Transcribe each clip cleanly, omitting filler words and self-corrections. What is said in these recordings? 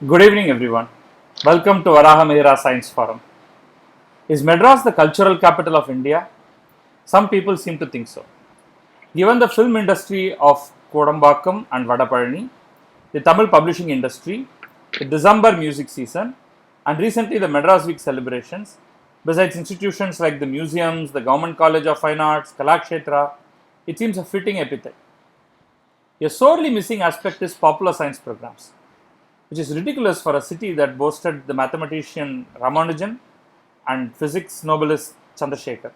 Good evening, everyone. Welcome to Varaha Mihira Science Forum. Is Madras the cultural capital of India? Some people seem to think so. Given the film industry of Kodambakkam and Vadapalani, the Tamil publishing industry, the December music season, and recently the Madras Week celebrations, besides institutions like the museums, the Government College of Fine Arts, Kalakshetra, it seems a fitting epithet. A sorely missing aspect is popular science programs, which is ridiculous for a city that boasted the mathematician Ramanujan and physics Nobelist Chandrasekhar.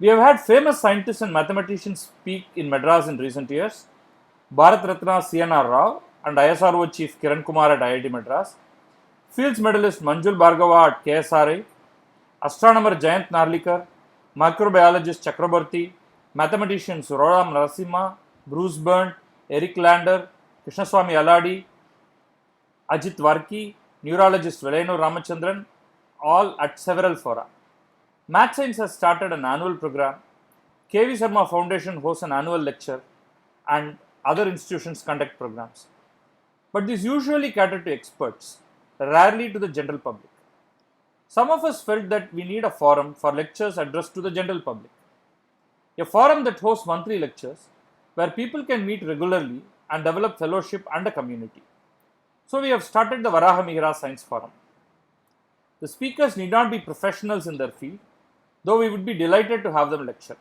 We have had famous scientists and mathematicians speak in Madras in recent years. Bharat Ratna C.N.R. Rao and ISRO Chief Kiran Kumar at IIT Madras, Fields Medalist Manjul Bhargava at KSRI, astronomer Jayant Narlikar, microbiologist Chakraborty, mathematicians Roram Narasimha, Bruce Byrne, Eric Lander, Krishnaswamy Aladi, Ajit Varki, neurologist Velenu Ramachandran, all at several fora. Math Science has started an annual program. KV Sharma Foundation hosts an annual lecture, and other institutions conduct programs. But these usually cater to experts, rarely to the general public. Some of us felt that we need a forum for lectures addressed to the general public. A forum that hosts monthly lectures where people can meet regularly and develop fellowship and a community. So we have started the Varaha Mihira Science Forum. The speakers need not be professionals in their field, though we would be delighted to have them lecture.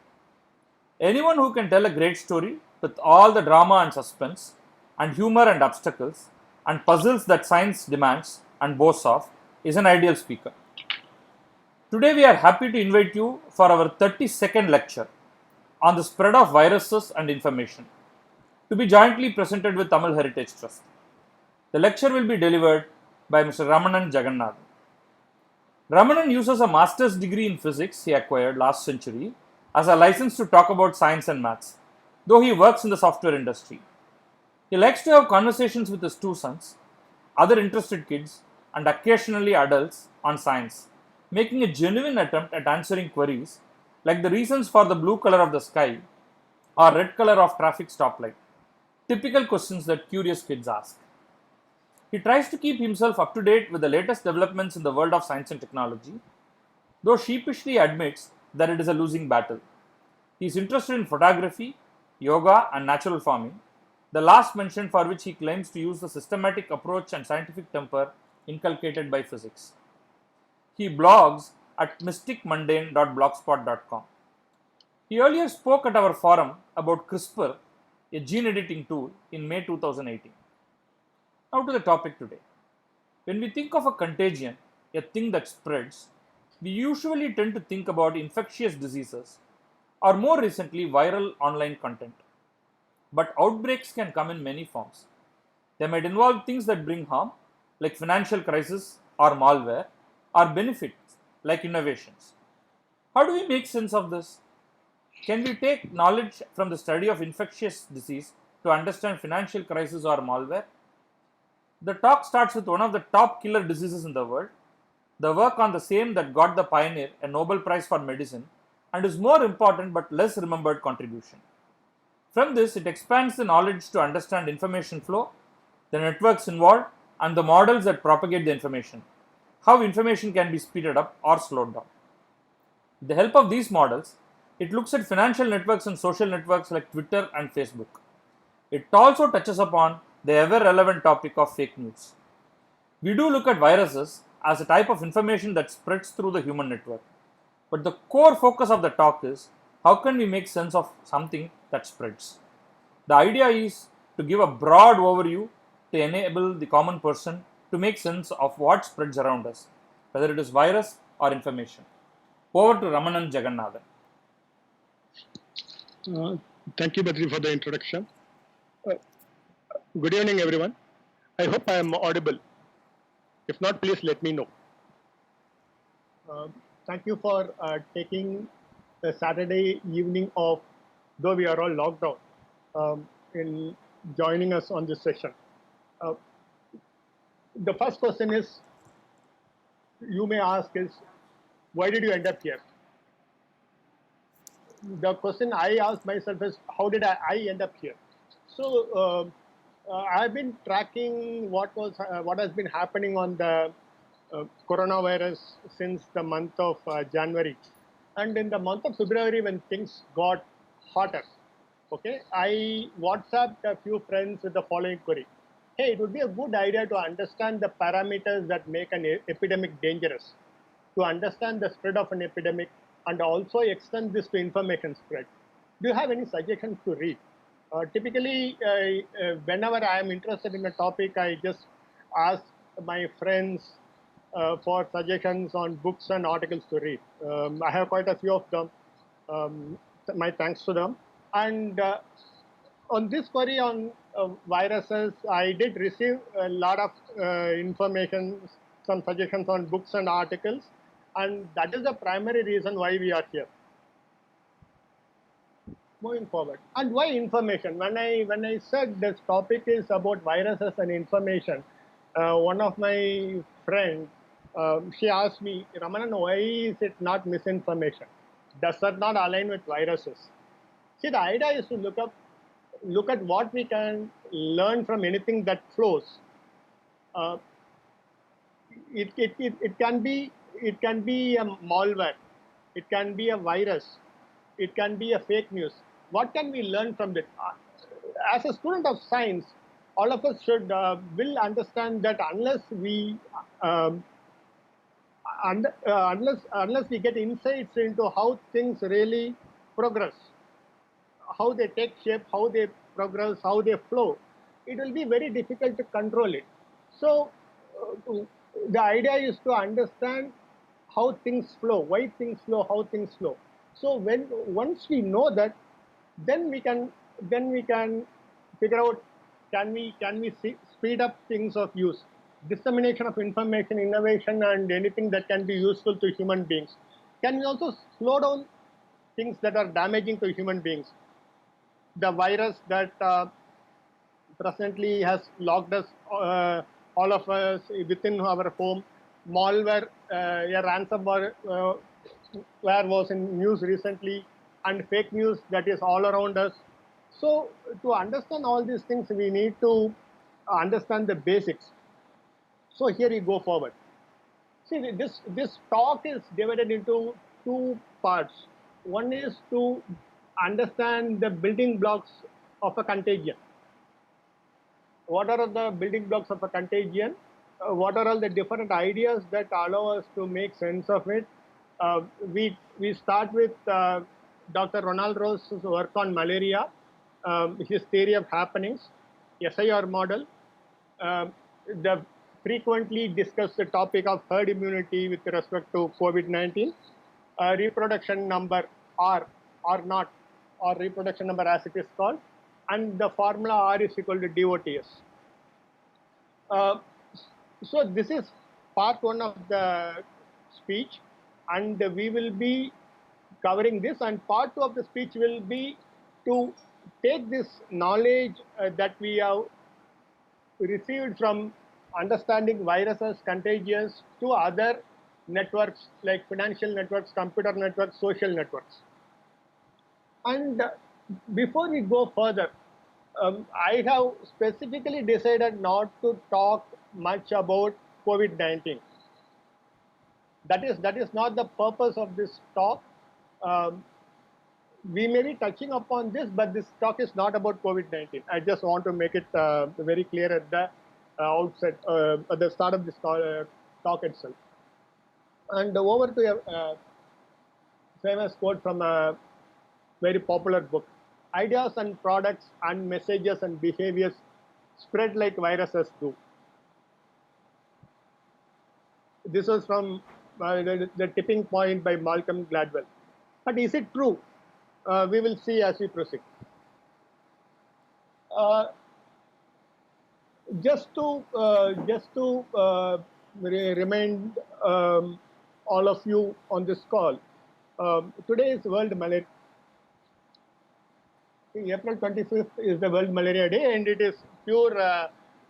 Anyone who can tell a great story with all the drama and suspense, and humor and obstacles, and puzzles that science demands and boasts of is an ideal speaker. Today we are happy to invite you for our 30-second lecture on the spread of viruses and information, to be jointly presented with Tamil Heritage Trust. The lecture will be delivered by Mr. Ramanan Jagannathan. Ramanan uses a master's degree in physics he acquired last century as a license to talk about science and maths, though he works in the software industry. He likes to have conversations with his two sons, other interested kids, and occasionally adults on science, making a genuine attempt at answering queries like the reasons for the blue color of the sky or red color of traffic stoplight, typical questions that curious kids ask. He tries to keep himself up to date with the latest developments in the world of science and technology, though sheepishly admits that it is a losing battle. He is interested in photography, yoga, and natural farming, the last mentioned for which he claims to use the systematic approach and scientific temper inculcated by physics. He blogs at mysticmundane.blogspot.com. He earlier spoke at our forum about CRISPR, a gene editing tool, in May 2018. Now to the topic today. When we think of a contagion, a thing that spreads, we usually tend to think about infectious diseases or more recently viral online content. But outbreaks can come in many forms. They might involve things that bring harm, like financial crisis or malware, or benefits, like innovations. How do we make sense of this? Can we take knowledge from the study of infectious disease to understand financial crisis or malware? The talk starts with one of the top killer diseases in the world, the work on the same that got the pioneer a Nobel Prize for medicine and is more important but less remembered contribution. From this, it expands the knowledge to understand information flow, the networks involved, and the models that propagate the information, how information can be speeded up or slowed down. With the help of these models, it looks at financial networks and social networks like Twitter and Facebook. It also touches upon the ever relevant topic of fake news. We do look at viruses as a type of information that spreads through the human network. But the core focus of the talk is how can we make sense of something that spreads. The idea is to give a broad overview to enable the common person to make sense of what spreads around us, whether it is virus or information. Over to Ramanan Jagannathan. Thank you, Badri, for the introduction. Good evening, everyone. I hope I am audible. If not, please let me know. Thank you for taking the Saturday evening off, though we are all locked down, in joining us on this session. The first question is, you may ask is, why did you end up here? The question I ask myself is, how did I end up here? So I've been tracking what has been happening on the coronavirus since the month of January, and in the month of February when things got hotter. Okay, I WhatsApped a few friends with the following query: Hey, it would be a good idea to understand the parameters that make an epidemic dangerous, to understand the spread of an epidemic, and also extend this to information spread. Do you have any suggestions to read? Typically, whenever I am interested in a topic, I just ask my friends for suggestions on books and articles to read. I have quite a few of them. My thanks to them. And on this query on viruses, I did receive a lot of information, some suggestions on books and articles, and that is the primary reason why we are here. Moving forward, and why information? When I said this topic is about viruses and information, one of my friends, she asked me, Ramanan, why is it not misinformation? Does that not align with viruses? See, the idea is to look at what we can learn from anything that flows. Uh, it can be a malware, it can be a virus, it can be a fake news. What can we learn from it? As a student of science, all of us should will understand that um, unless we get insights into how things really progress, how they take shape, how they progress, how they flow, it will be very difficult to control it. So, the idea is to understand how things flow, why things flow, how things flow. So, when once we know that, then we can figure out, can we speed up things of use, dissemination of information, innovation, and anything that can be useful to human beings. Can we also slow down things that are damaging to human beings? The virus that presently has locked us, all of us, within our home. Malware, a ransomware where was in news recently, and fake news that is all around us. So, to understand all these things, we need to understand the basics. So, here we go forward. See, this talk is divided into two parts. One is to understand the building blocks of a contagion. What are the building blocks of a contagion? What are all the different ideas that allow us to make sense of it? We start with Dr. Ronald Ross's work on malaria, his theory of happenings, SIR model, the frequently discussed the topic of herd immunity with respect to COVID-19, reproduction number R not, or reproduction number as it is called, and the formula R is equal to DOTS. Uh, so this is part one of the speech, and we will be covering this, and part two of the speech will be to take this knowledge that we have received from understanding viruses, contagions, to other networks like financial networks, computer networks, social networks. And before we go further, I have specifically decided not to talk much about COVID-19. That is not the purpose of this talk. Um, we may be touching upon this, but this talk is not about COVID-19. I just want to make it very clear at the outset, at the start of this talk itself. And over to a famous quote from a very popular book: ideas and products and messages and behaviors spread like viruses do. This was from the Tipping Point by Malcolm Gladwell. But is it true? We will see as we proceed. Uh, just to remind all of you on this call, today is World Malaria. April 25th is the World Malaria Day, and it is pure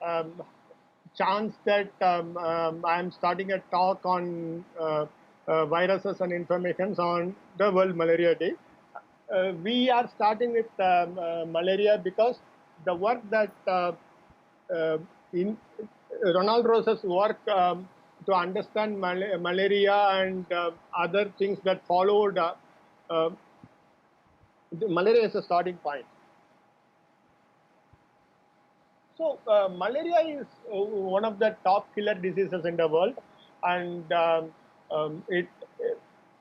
um, chance that I am starting a talk on viruses and informations on the World Malaria Day. We are starting with malaria because the work that in Ronald Ross's work to understand malaria and other things that followed, malaria is a starting point. So, malaria is one of the top killer diseases in the world, and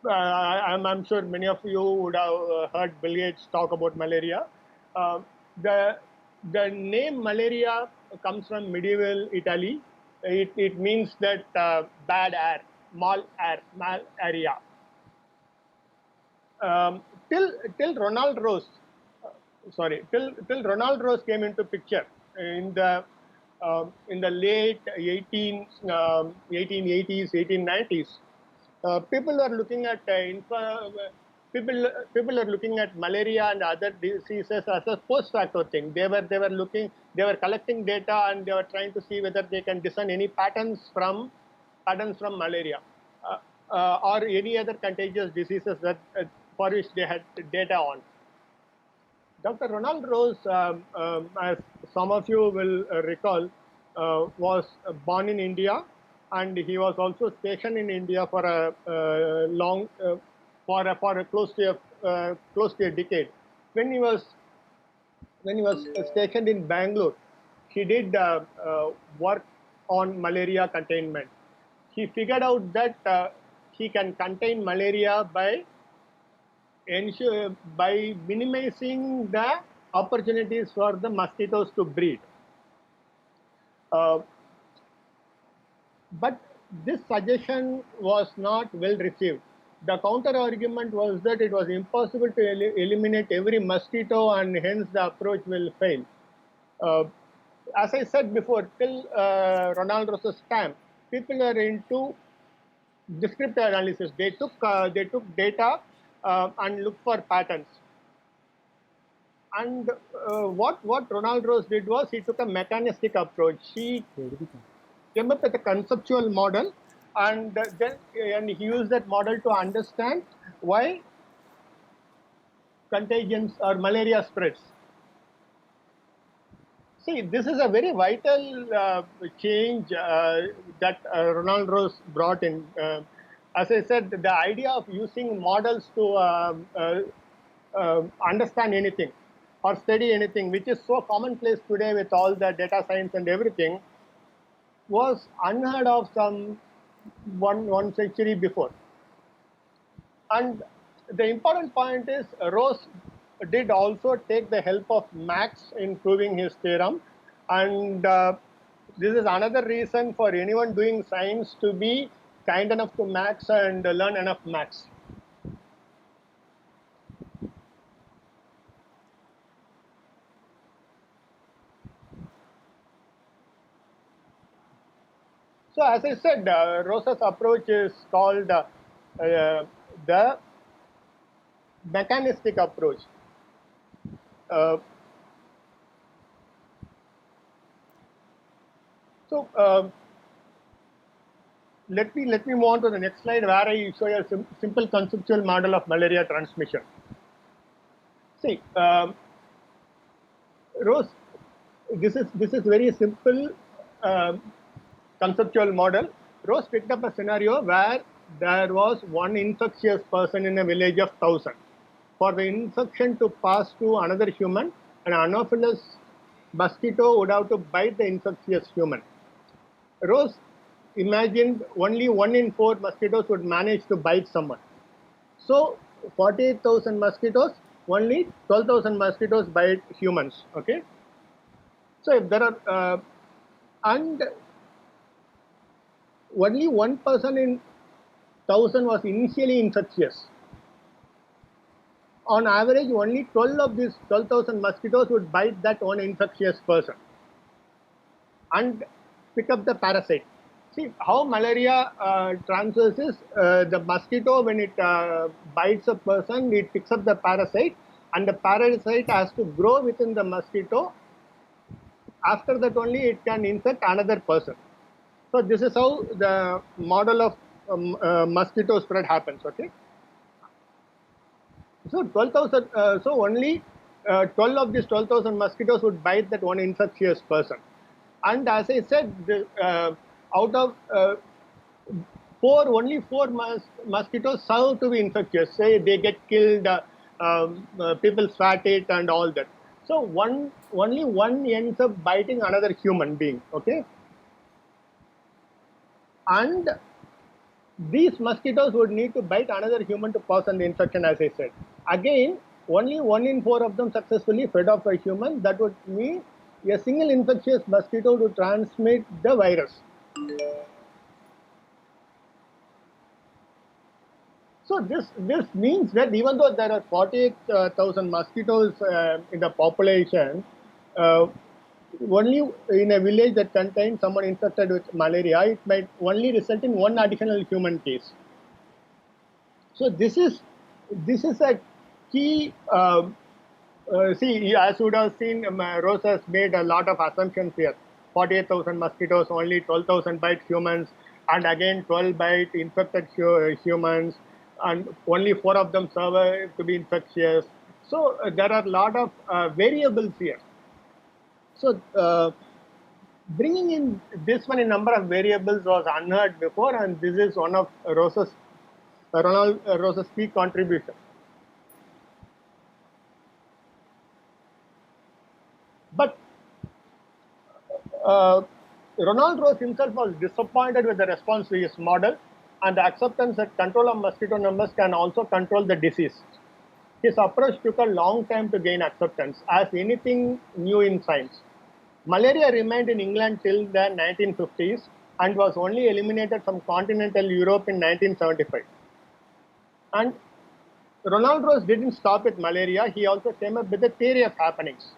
I'm sure many of you would have heard Bill Gates talk about malaria. Uh, the name malaria comes from medieval Italy. It means that bad air, malaria. Um, till Ronald Ross, till Ronald Ross came into picture in the late 1880s, 1890s. People are looking at people are looking at malaria and other diseases as a post facto thing. They were collecting data and they were trying to see whether they can discern any patterns from malaria or any other contagious diseases that for which they had data on. Dr. Ronald Ross, as some of you will recall, was born in India, and he was also stationed in India for a long, for a close to a decade. When he was stationed in Bangalore, he did work on malaria containment. He figured out that he can contain malaria by minimizing the opportunities for the mosquitoes to breed. But this suggestion was not well received. The counter argument was that it was impossible to eliminate every mosquito and hence the approach will fail. As I said before, till Ronald Ross's time, people are into descriptive analysis. They took data and looked for patterns. And what Ronald Ross did was he took a mechanistic approach. He came up with a conceptual model, and he used that model to understand why contagions or malaria spreads. See, this is a very vital change that Ronald Ross brought in. As I said, the idea of using models to understand anything or study anything, which is so commonplace today with all the data science and everything, was unheard of some one century before. And the important point is Ross did also take the help of Max in proving his theorem, and this is another reason for anyone doing science to be kind enough to Max and learn enough Max. So as I said, Ross's approach is called the mechanistic approach. Let me move on to the next slide where I show you a simple conceptual model of malaria transmission. See, Ross, this is very simple conceptual model. Ross picked up a scenario where there was one infectious person in a village of 1,000. For the infection to pass to another human, an anopheles mosquito would have to bite the infectious human. Ross imagined only 1 in 4 mosquitoes would manage to bite someone. So 48,000 mosquitoes, only 12,000 mosquitoes bite humans. Okay. So if there are and only 1 person in 1,000 was initially infectious. On average, only 12 of these 12,000 mosquitoes would bite that one infectious person and pick up the parasite. See how malaria transfers is the mosquito, when it bites a person, it picks up the parasite, and the parasite has to grow within the mosquito. After that only it can infect another person. So this is how the model of mosquito spread happens. Okay. So 12,000. So only 12 of these 12,000 mosquitoes would bite that one infectious person. And as I said, out of only four mosquitoes serve to be infectious. Say they get killed, people sweat it and all that. So only one ends up biting another human being. Okay, and these mosquitoes would need to bite another human to pass on the infection, as I said. Again, only 1 in 4 of them successfully fed off a human. That would mean a single infectious mosquito to transmit the virus. So this means that even though there are 48,000 mosquitoes in the population, uh, only in a village that contains someone infected with malaria, it might only result in one additional human case. So this is a key. See, as you would have seen, Ross has made a lot of assumptions here. 48,000 mosquitoes, only 12,000 bite humans, and again 12 bite infected humans, and only 4 of them survive to be infectious. So there are a lot of variables here. So bringing in this one in number of variables was unheard before, and this is one of Ronald Ross's key contribution. But Ronald Ross himself was disappointed with the response to his model and the acceptance that control of mosquito numbers can also control the disease. His approach took a long time to gain acceptance, as anything new in science. Malaria remained in England till the 1950s and was only eliminated from continental Europe in 1975. And Ronald Ross didn't stop with malaria, he also came up with the theory of happenings.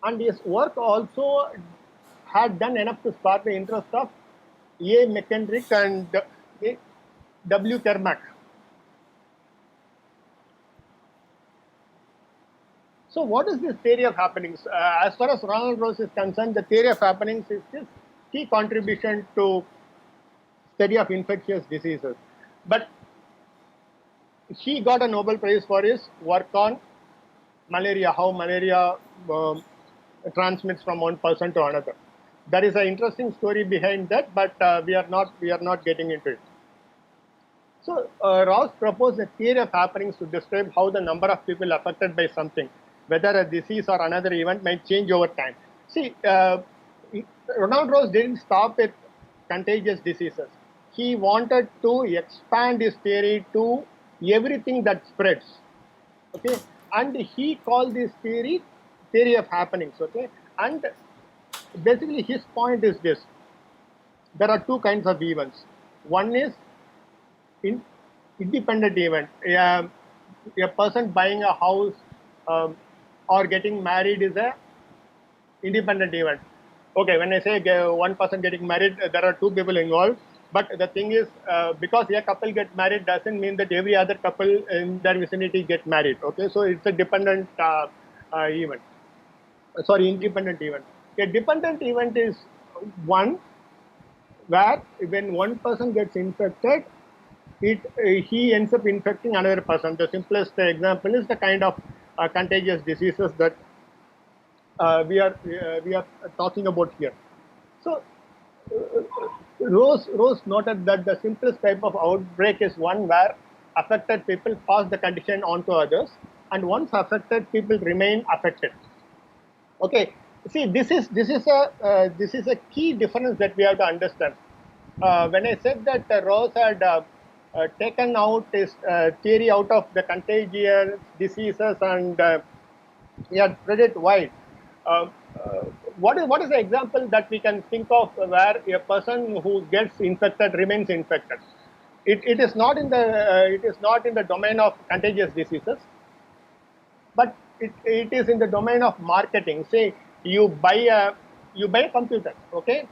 And his work also had done enough to spark the interest of A. McKendrick and W. Kermack. So what is this theory of happenings? As far as Ronald Ross is concerned, the theory of happenings is his key contribution to study of infectious diseases. But he got a Nobel Prize for his work on malaria, how malaria transmits from one person to another. There is an interesting story behind that, but we are not getting into it. So Ross proposed a theory of happenings to describe how the number of people affected by something, whether a disease or another event, might change over time. See, Ronald Ross didn't stop with contagious diseases. He wanted to expand his theory to everything that spreads. Okay, and he called this theory of happenings. Okay, and basically his point is this: there are two kinds of events. One is independent event. A person buying a house or getting married is a independent event. Okay, when I say one person getting married, there are two people involved. But the thing is, because a couple get married doesn't mean that every other couple in their vicinity get married. Okay, so it's a dependent event. Sorry, independent event. A dependent event is one where when one person gets infected, he ends up infecting another person. The simplest example is the kind of contagious diseases that we are talking about here. So Rose noted that the simplest type of outbreak is one where affected people pass the condition on to others, and once affected, people remain affected. Okay, see, this is a key difference that we have to understand. When I said that Rose had taken out his theory out of the contagious diseases and he had spread it wide. What is the example that we can think of where a person who gets infected remains infected? It is not in the domain of contagious diseases, but it is in the domain of marketing. Say you buy a computer, okay?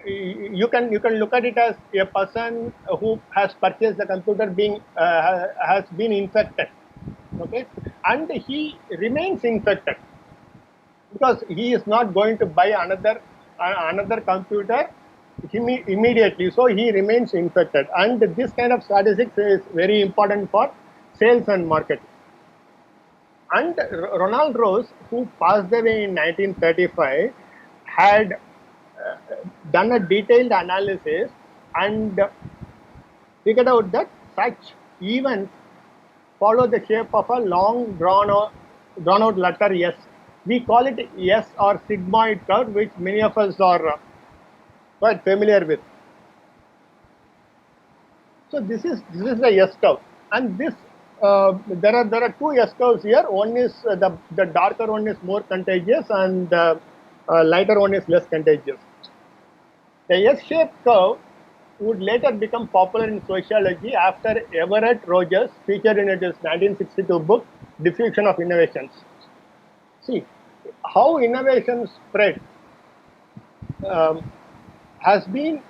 You can look at it as a person who has purchased the computer has been infected, okay, and he remains infected because he is not going to buy another computer immediately, so he remains infected. And this kind of statistics is very important for sales and marketing. And Ronald Ross, who passed away in 1935, had done a detailed analysis and figured out that such events follow the shape of a long drawn out letter S. We call it S or sigmoid curve, which many of us are quite familiar with. So this is the S curve, and this there are two S curves here. One is the darker one is more contagious, and lighter one is less contagious. The S-shaped curve would later become popular in sociology after Everett Rogers featured in his 1962 book Diffusion of Innovations. See how innovation spread has been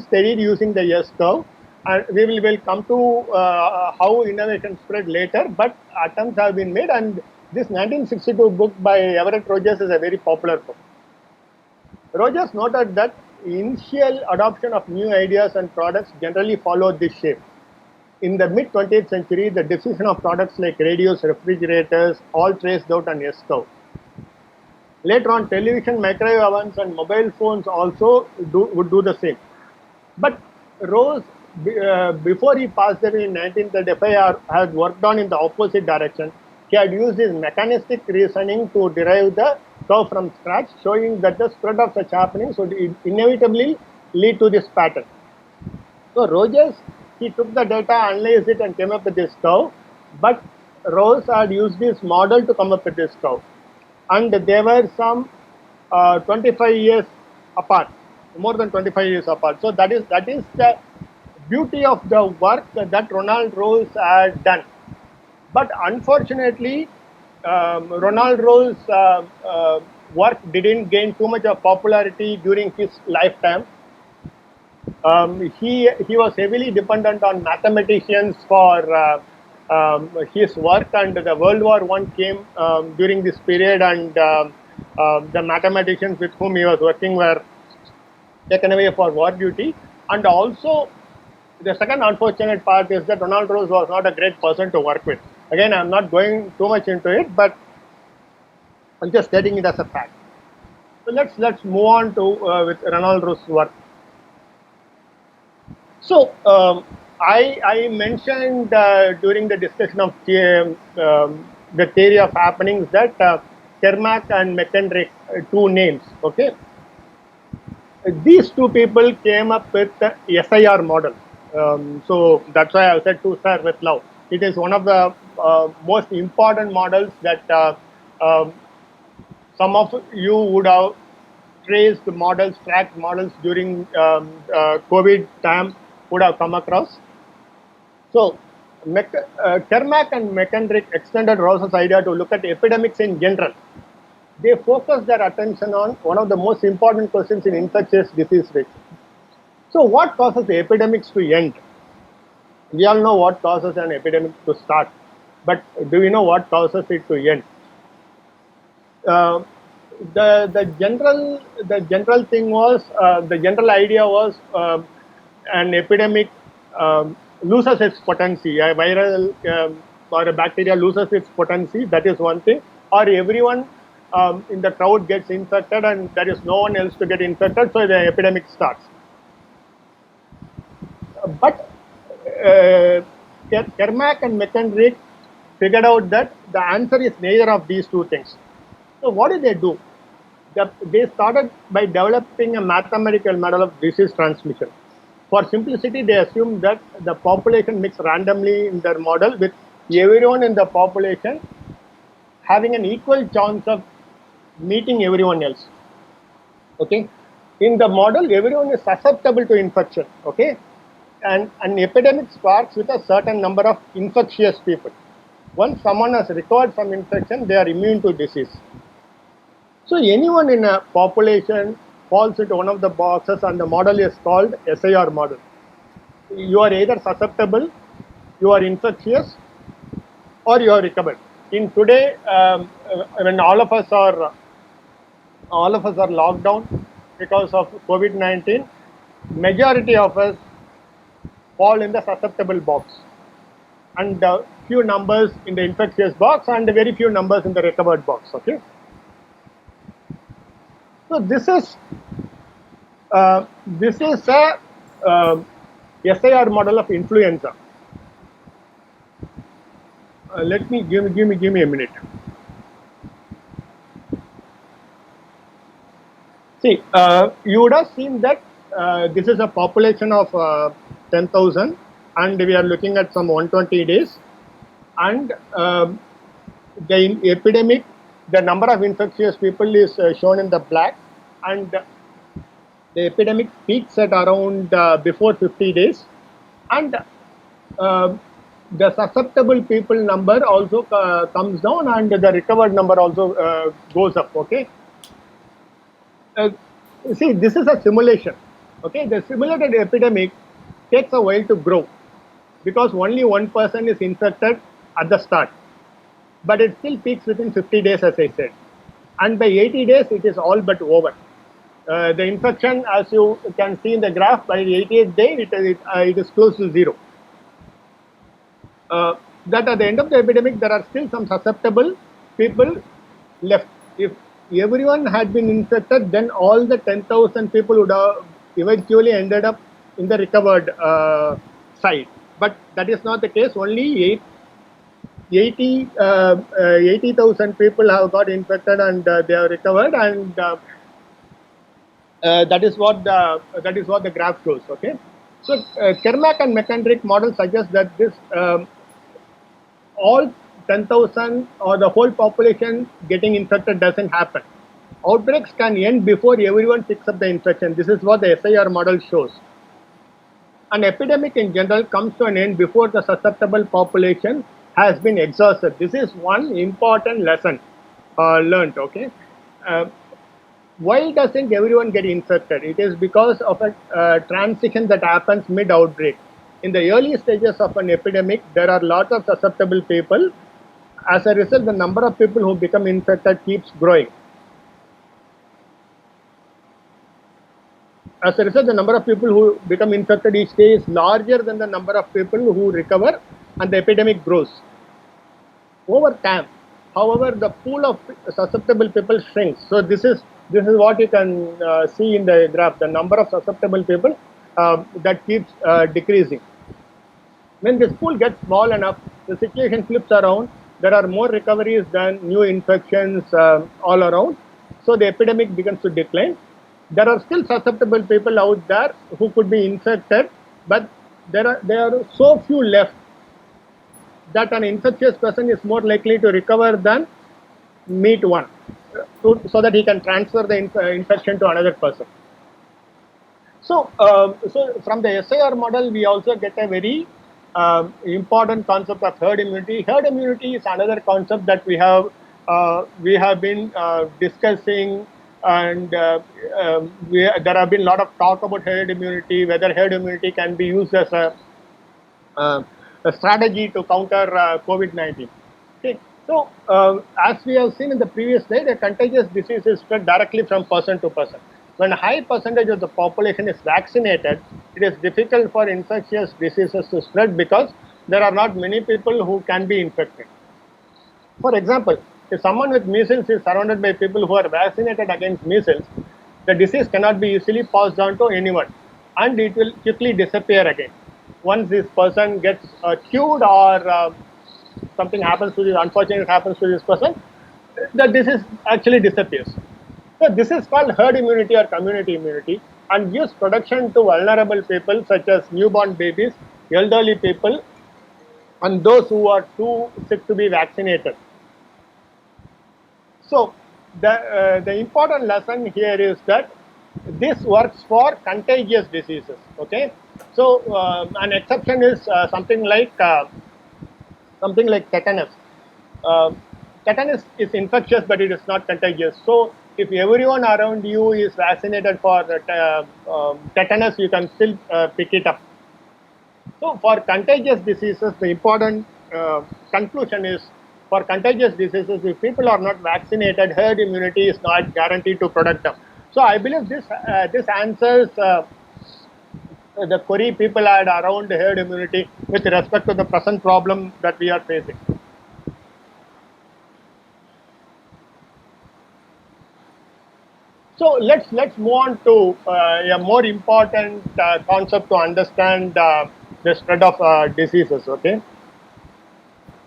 studied using the S curve, and we will come to how innovation spread later, but attempts have been made, and this 1962 book by Everett Rogers is a very popular book. Rogers noted that initial adoption of new ideas and products generally followed this shape. In the mid-20th century, the diffusion of products like radios, refrigerators, all traced out an S curve. Later on, television, microwave ovens, and mobile phones also would do the same. But Rose, before he passed away in 1935, had worked on in the opposite direction. He had used his mechanistic reasoning to derive the curve from scratch, showing that the spread of such happenings would inevitably lead to this pattern. So Rogers, he took the data, analyzed it, and came up with this curve. But Rose had used this model to come up with this curve, and they were some 25 years apart, more than 25 years apart. So that is the beauty of the work that Ronald Ross had done. But unfortunately, Ronald Ross' work didn't gain too much of popularity during his lifetime. He was heavily dependent on mathematicians for his work, and the World War I came during this period, and the mathematicians with whom he was working were taken away for war duty. And also, the second unfortunate part is that Ronald Ross was not a great person to work with. Again, I'm not going too much into it, but I'm just stating it as a fact. So let's move on to with Ronald Ross' work. So I mentioned during the discussion of the theory of happenings that Kermack and McKendrick, two names. Okay, these two people came up with the SIR model. So that's why I said to start with love. It is one of the most important models that some of you would have traced models, tracked models during COVID time would have come across. So Kermack and McKendrick extended Ross's idea to look at epidemics in general. They focused their attention on one of the most important questions in infectious disease rates. So what causes the epidemics to end? We all know what causes an epidemic to start, but do we know what causes it to end? The general thing was, the general idea was an epidemic loses its potency. A viral or a bacteria loses its potency. That is one thing. Or everyone in the crowd gets infected, and there is no one else to get infected, so the epidemic starts. But Kermack and McKendrick figured out that the answer is neither of these two things. So what did they do? They started by developing a mathematical model of disease transmission. For simplicity, they assumed that the population mixed randomly in their model, with everyone in the population having an equal chance of meeting everyone else. Okay, in the model, everyone is susceptible to infection. Okay, and an epidemic starts with a certain number of infectious people. Once someone has recovered from infection, they are immune to disease. So anyone in a population falls into one of the boxes, and the model is called SIR model. You are either susceptible, you are infectious, or you are recovered. In today, when all of us are locked down because of COVID-19, majority of us fall in the susceptible box, and few numbers in the infectious box, and very few numbers in the recovered box. Okay. So this is a SIR model of influenza. Let me give me a minute. See, you would have seen that this is a population of 10,000, and we are looking at some 120 days, and the epidemic, the number of infectious people is shown in the black, and the epidemic peaks at around before 50 days, and the susceptible people number also comes down, and the recovered number also goes up. Okay. See, this is a simulation. Okay, the simulated epidemic takes a while to grow because only one person is infected at the start, but it still peaks within 50 days, as I said, and by 80 days it is all but over. The infection, as you can see in the graph, by the 80th day it is close to zero. That at the end of the epidemic there are still some susceptible people left. If everyone had been infected, then all the 10,000 people would have eventually ended up in the recovered side. But that is not the case. Only 80,000 people have got infected and they have recovered, and that is what the graph shows. Okay, so Kermack and McKendrick model suggests that this all 10,000 or the whole population getting infected doesn't happen. Outbreaks can end before everyone picks up the infection. This is what the SIR model shows. An epidemic in general comes to an end before the susceptible population has been exhausted. This is one important lesson learned. Okay, why doesn't everyone get infected? It is because of a transition that happens mid-outbreak. In the early stages of an epidemic, there are lots of susceptible people. As a result, the number of people who become infected keeps growing. As a result, the number of people who become infected each day is larger than the number of people who recover, and the epidemic grows. Over time, however, the pool of susceptible people shrinks. So this is what you can see in the graph. The number of susceptible people that keeps decreasing. When this pool gets small enough, the situation flips around. There are more recoveries than new infections all around. So the epidemic begins to decline. There are still susceptible people out there who could be infected, but there are so few left that an infectious person is more likely to recover than meet one, so that he can transfer the infection to another person. So, from the SIR model, we also get a very important concept of herd immunity. Herd immunity is another concept that we have been discussing, and there have been a lot of talk about herd immunity, whether herd immunity can be used as a strategy to counter COVID-19. Okay. So, as we have seen in the previous slide, a contagious disease is spread directly from person to person. When a high percentage of the population is vaccinated, it is difficult for infectious diseases to spread because there are not many people who can be infected. For example, if someone with measles is surrounded by people who are vaccinated against measles, the disease cannot be easily passed on to anyone, and it will quickly disappear again. Once this person gets cured, or something happens to this, unfortunate happens to this person, the disease actually disappears. So this is called herd immunity or community immunity, and gives protection to vulnerable people such as newborn babies, elderly people, and those who are too sick to be vaccinated. So the important lesson here is that this works for contagious diseases. Okay, so an exception is something like tetanus. Tetanus is infectious, but it is not contagious. So if everyone around you is vaccinated for tetanus, you can still pick it up. So for contagious diseases, the important conclusion is, for contagious diseases, if people are not vaccinated, herd immunity is not guaranteed to protect them. So I believe this answers the query people had around herd immunity with respect to the present problem that we are facing. So let's move on to a more important concept to understand the spread of diseases. Okay,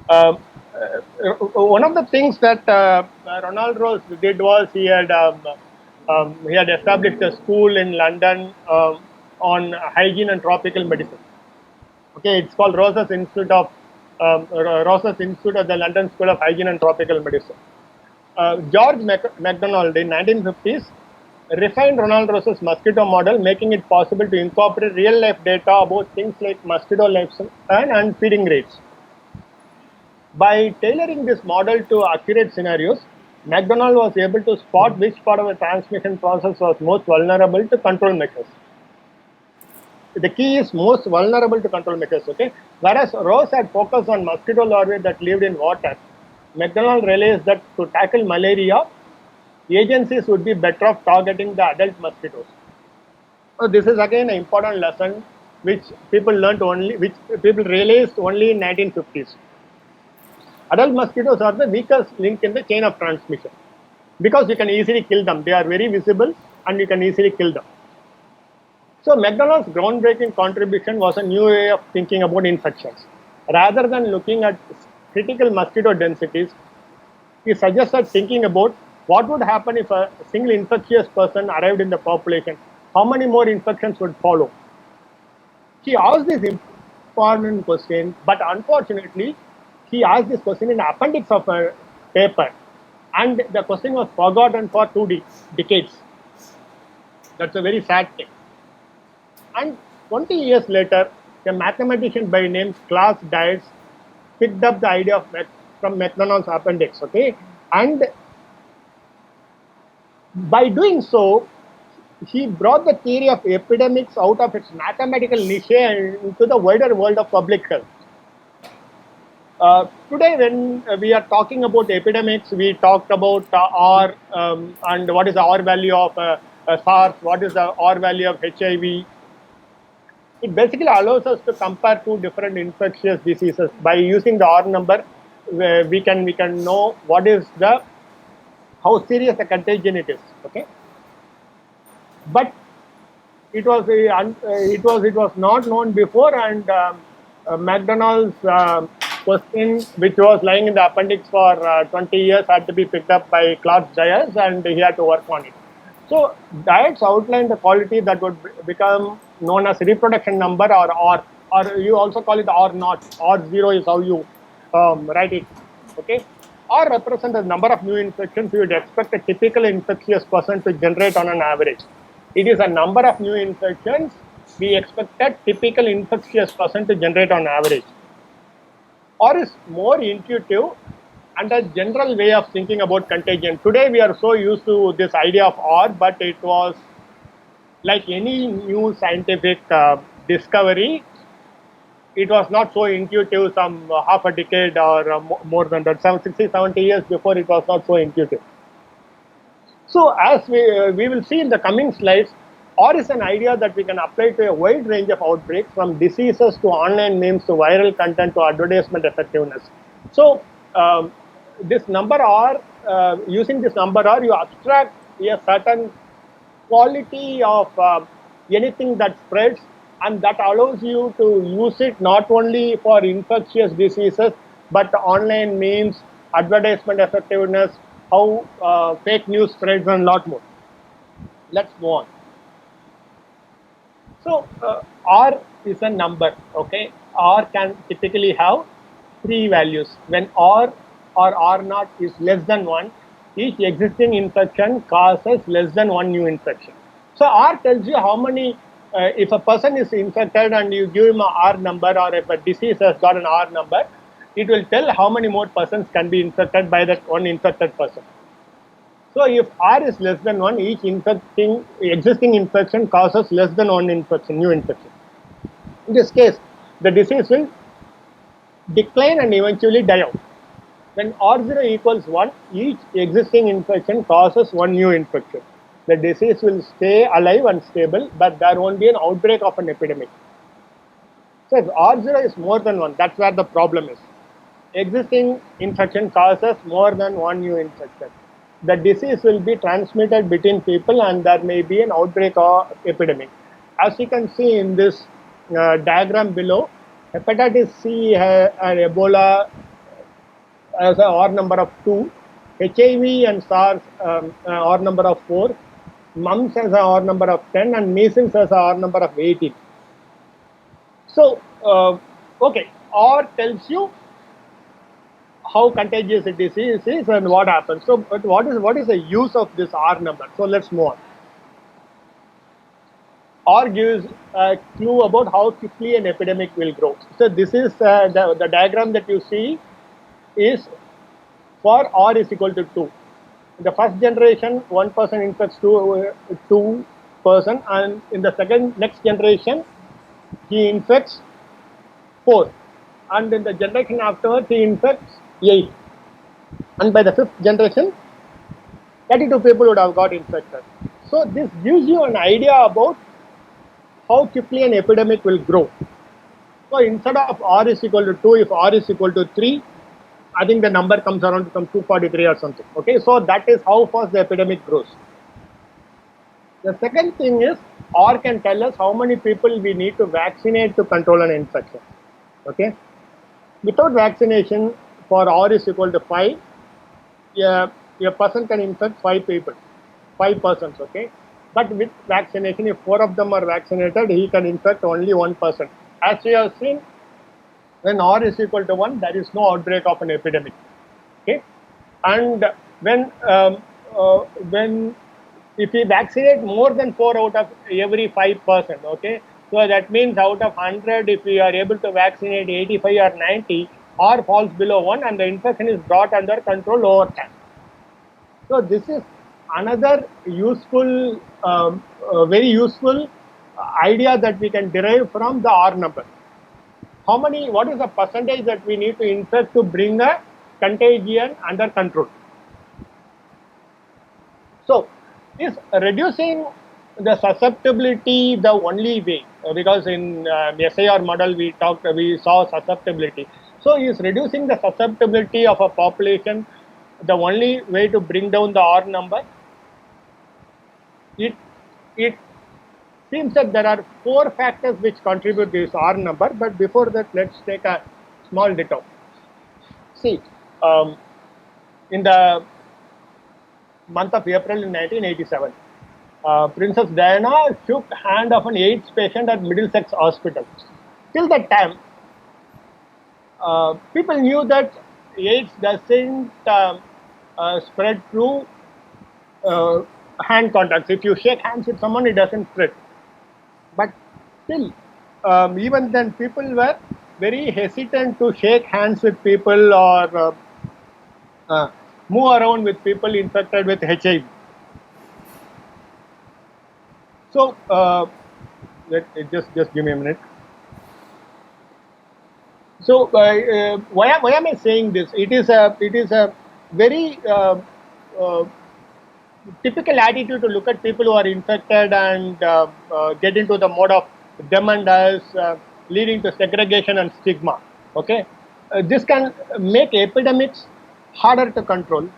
um, one of the things that Ronald Ross did was he had established a school in London on hygiene and tropical medicine. Okay, it's called Ross's Institute at the London School of Hygiene and Tropical Medicine. George MacDonald in 1950s refined Ronald Ross's mosquito model, making it possible to incorporate real-life data about things like mosquito lifespan and feeding rates. By tailoring this model to accurate scenarios, MacDonald was able to spot which part of the transmission process was most vulnerable to control measures. The key is most vulnerable to control measures. Okay, whereas Ross had focused on mosquito larvae that lived in water, MacDonald realized that to tackle malaria, agencies would be better off targeting the adult mosquitoes. So this is again an important lesson which people realized only in 1950s. Adult mosquitoes are the weakest link in the chain of transmission because you can easily kill them. They are very visible and you can easily kill them. So MacDonald's groundbreaking contribution was a new way of thinking about infections. Rather than looking at critical mosquito densities, he suggested thinking about what would happen if a single infectious person arrived in the population. How many more infections would follow? He asked this important question, but unfortunately, he asked this question in the appendix of a paper, and the question was forgotten for 2 decades. That's a very sad thing. And 20 years later, a mathematician by name Klaus Dietz picked up the idea from MacDonald's appendix. Okay, and by doing so, he brought the theory of epidemics out of its mathematical niche into the wider world of public health. Today, when we are talking about epidemics, we talked about R and what is the R value of SARS, what is the R value of HIV. It basically allows us to compare two different infectious diseases. By using the R number, we can know what is how serious the contagion it is. Okay, but it was not known before, and MacDonald's question, which was lying in the appendix for 20 years, had to be picked up by Klaus Dietz, and he had to work on it. So Dietz outlined the quality that would become known as reproduction number, or R, or you also call it R naught. R0 is how you write it. Okay, R represents the number of new infections you would expect a typical infectious person to generate on an average. It is a number of new infections we expect a typical infectious person to generate on average. R is more intuitive and a general way of thinking about contagion. Today we are so used to this idea of R, but it was like any new scientific discovery. It was not so intuitive some half a decade or more than that, 60, 70 years before, it was not so intuitive. So as we will see in the coming slides, R is an idea that we can apply to a wide range of outbreaks, from diseases to online memes to viral content to advertisement effectiveness. So this number R, using this number R, you abstract a certain quality of anything that spreads, and that allows you to use it not only for infectious diseases, but online memes, advertisement effectiveness, how fake news spreads, and a lot more. Let's move on. So R is a number. Okay, R can typically have 3 values. When R or R naught is less than 1, each existing infection causes less than 1 new infection. So R tells you how many, if a person is infected and you give him a R number, or if a disease has got an R number, it will tell how many more persons can be infected by that one infected person. So if R is less than 1, each existing infection causes less than 1 infection, new infection. In this case, the disease will decline and eventually die out. When R0 equals 1, each existing infection causes 1 new infection. The disease will stay alive and stable, but there won't be an outbreak of an epidemic. So if R0 is more than 1, that's where the problem is. Existing infection causes more than 1 new infection. the disease will be transmitted between people and there may be an outbreak or epidemic. As you can see in this diagram below, hepatitis C and Ebola as a R number of 2, HIV and SARS R number of 4, mumps as a R number of 10, and measles as a R number of 18. So, okay, R tells you how contagious a disease is and what happens. So, but what is the use of this R number? So, let's move on. R gives a clue about how quickly an epidemic will grow. So, this is the diagram that you see is for R is equal to 2. In the first generation, one person infects two person, and in the next generation, he infects 4, and in the generation afterwards, he infects 8, and by the 5th generation, 32 people would have got infected. So this gives you an idea about how quickly an epidemic will grow. So instead of R is equal to 2, if R is equal to 3, I think the number comes around to some 243 or something. Okay, so that is how fast the epidemic grows. The second thing is R can tell us how many people we need to vaccinate to control an infection. Okay, without vaccination, for R is equal to 5, a person can infect 5 people, 5 persons. Okay, but with vaccination, if 4 of them are vaccinated, he can infect only 1 person. As we have seen, when R is equal to 1, there is no outbreak of an epidemic. Okay, and when if we vaccinate more than 4 out of every 5%, okay, so that means out of 100, if we are able to vaccinate 85 or 90, R falls below 1 and the infection is brought under control over time. So this is another useful, very useful idea that we can derive from the R number. What is the percentage that we need to infect to bring a contagion under control? So, is reducing the susceptibility the only way? Because in SIR model we saw susceptibility. So, is reducing the susceptibility of a population the only way to bring down the R number? It seems that there are 4 factors which contribute to this R number, but before that, let's take a small detour. See, in the month of April in 1987, Princess Diana shook hand of an AIDS patient at Middlesex Hospital. Till that time, people knew that AIDS doesn't spread through hand contacts. If you shake hands with someone, it doesn't spread. But still, even then, people were very hesitant to shake hands with people or move around with people infected with HIV. So, just give me a minute. So, why am I saying this? It is a very typical attitude to look at people who are infected and get into the mode of them and us, leading to segregation and stigma. Okay, this can make epidemics harder to control.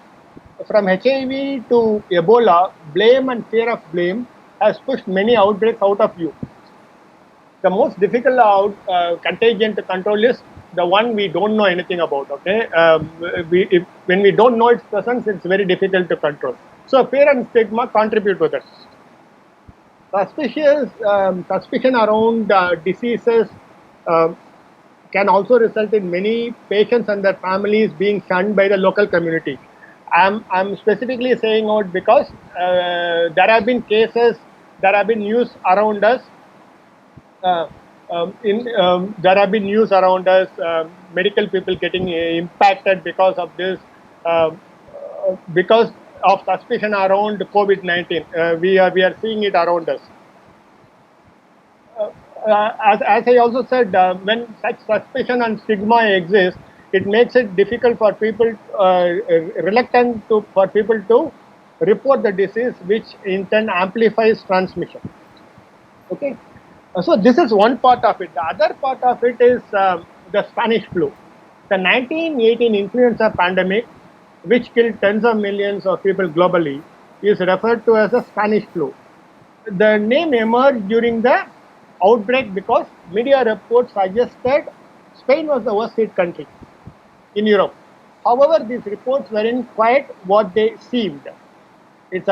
From HIV to Ebola, blame and fear of blame has pushed many outbreaks out of view. The most difficult contagion to control is the one we don't know anything about. Okay, when we don't know its presence, it's very difficult to control. So fear and stigma contribute to this. Suspicion around diseases can also result in many patients and their families being shunned by the local community. I'm specifically saying out because there have been cases, there have been news around us. There have been news around us, medical people getting impacted because of this, because of suspicion around COVID-19. We are seeing it around us. As I also said, when such suspicion and stigma exists, it makes it difficult for people, reluctant for people to report the disease, which in turn amplifies transmission. Okay, so this is one part of it. The other part of it is the Spanish flu. The 1918 influenza pandemic which killed tens of millions of people globally, is referred to as the Spanish flu. The name emerged during the outbreak because media reports suggested Spain was the worst hit country in Europe. However, these reports weren't quite what they seemed. It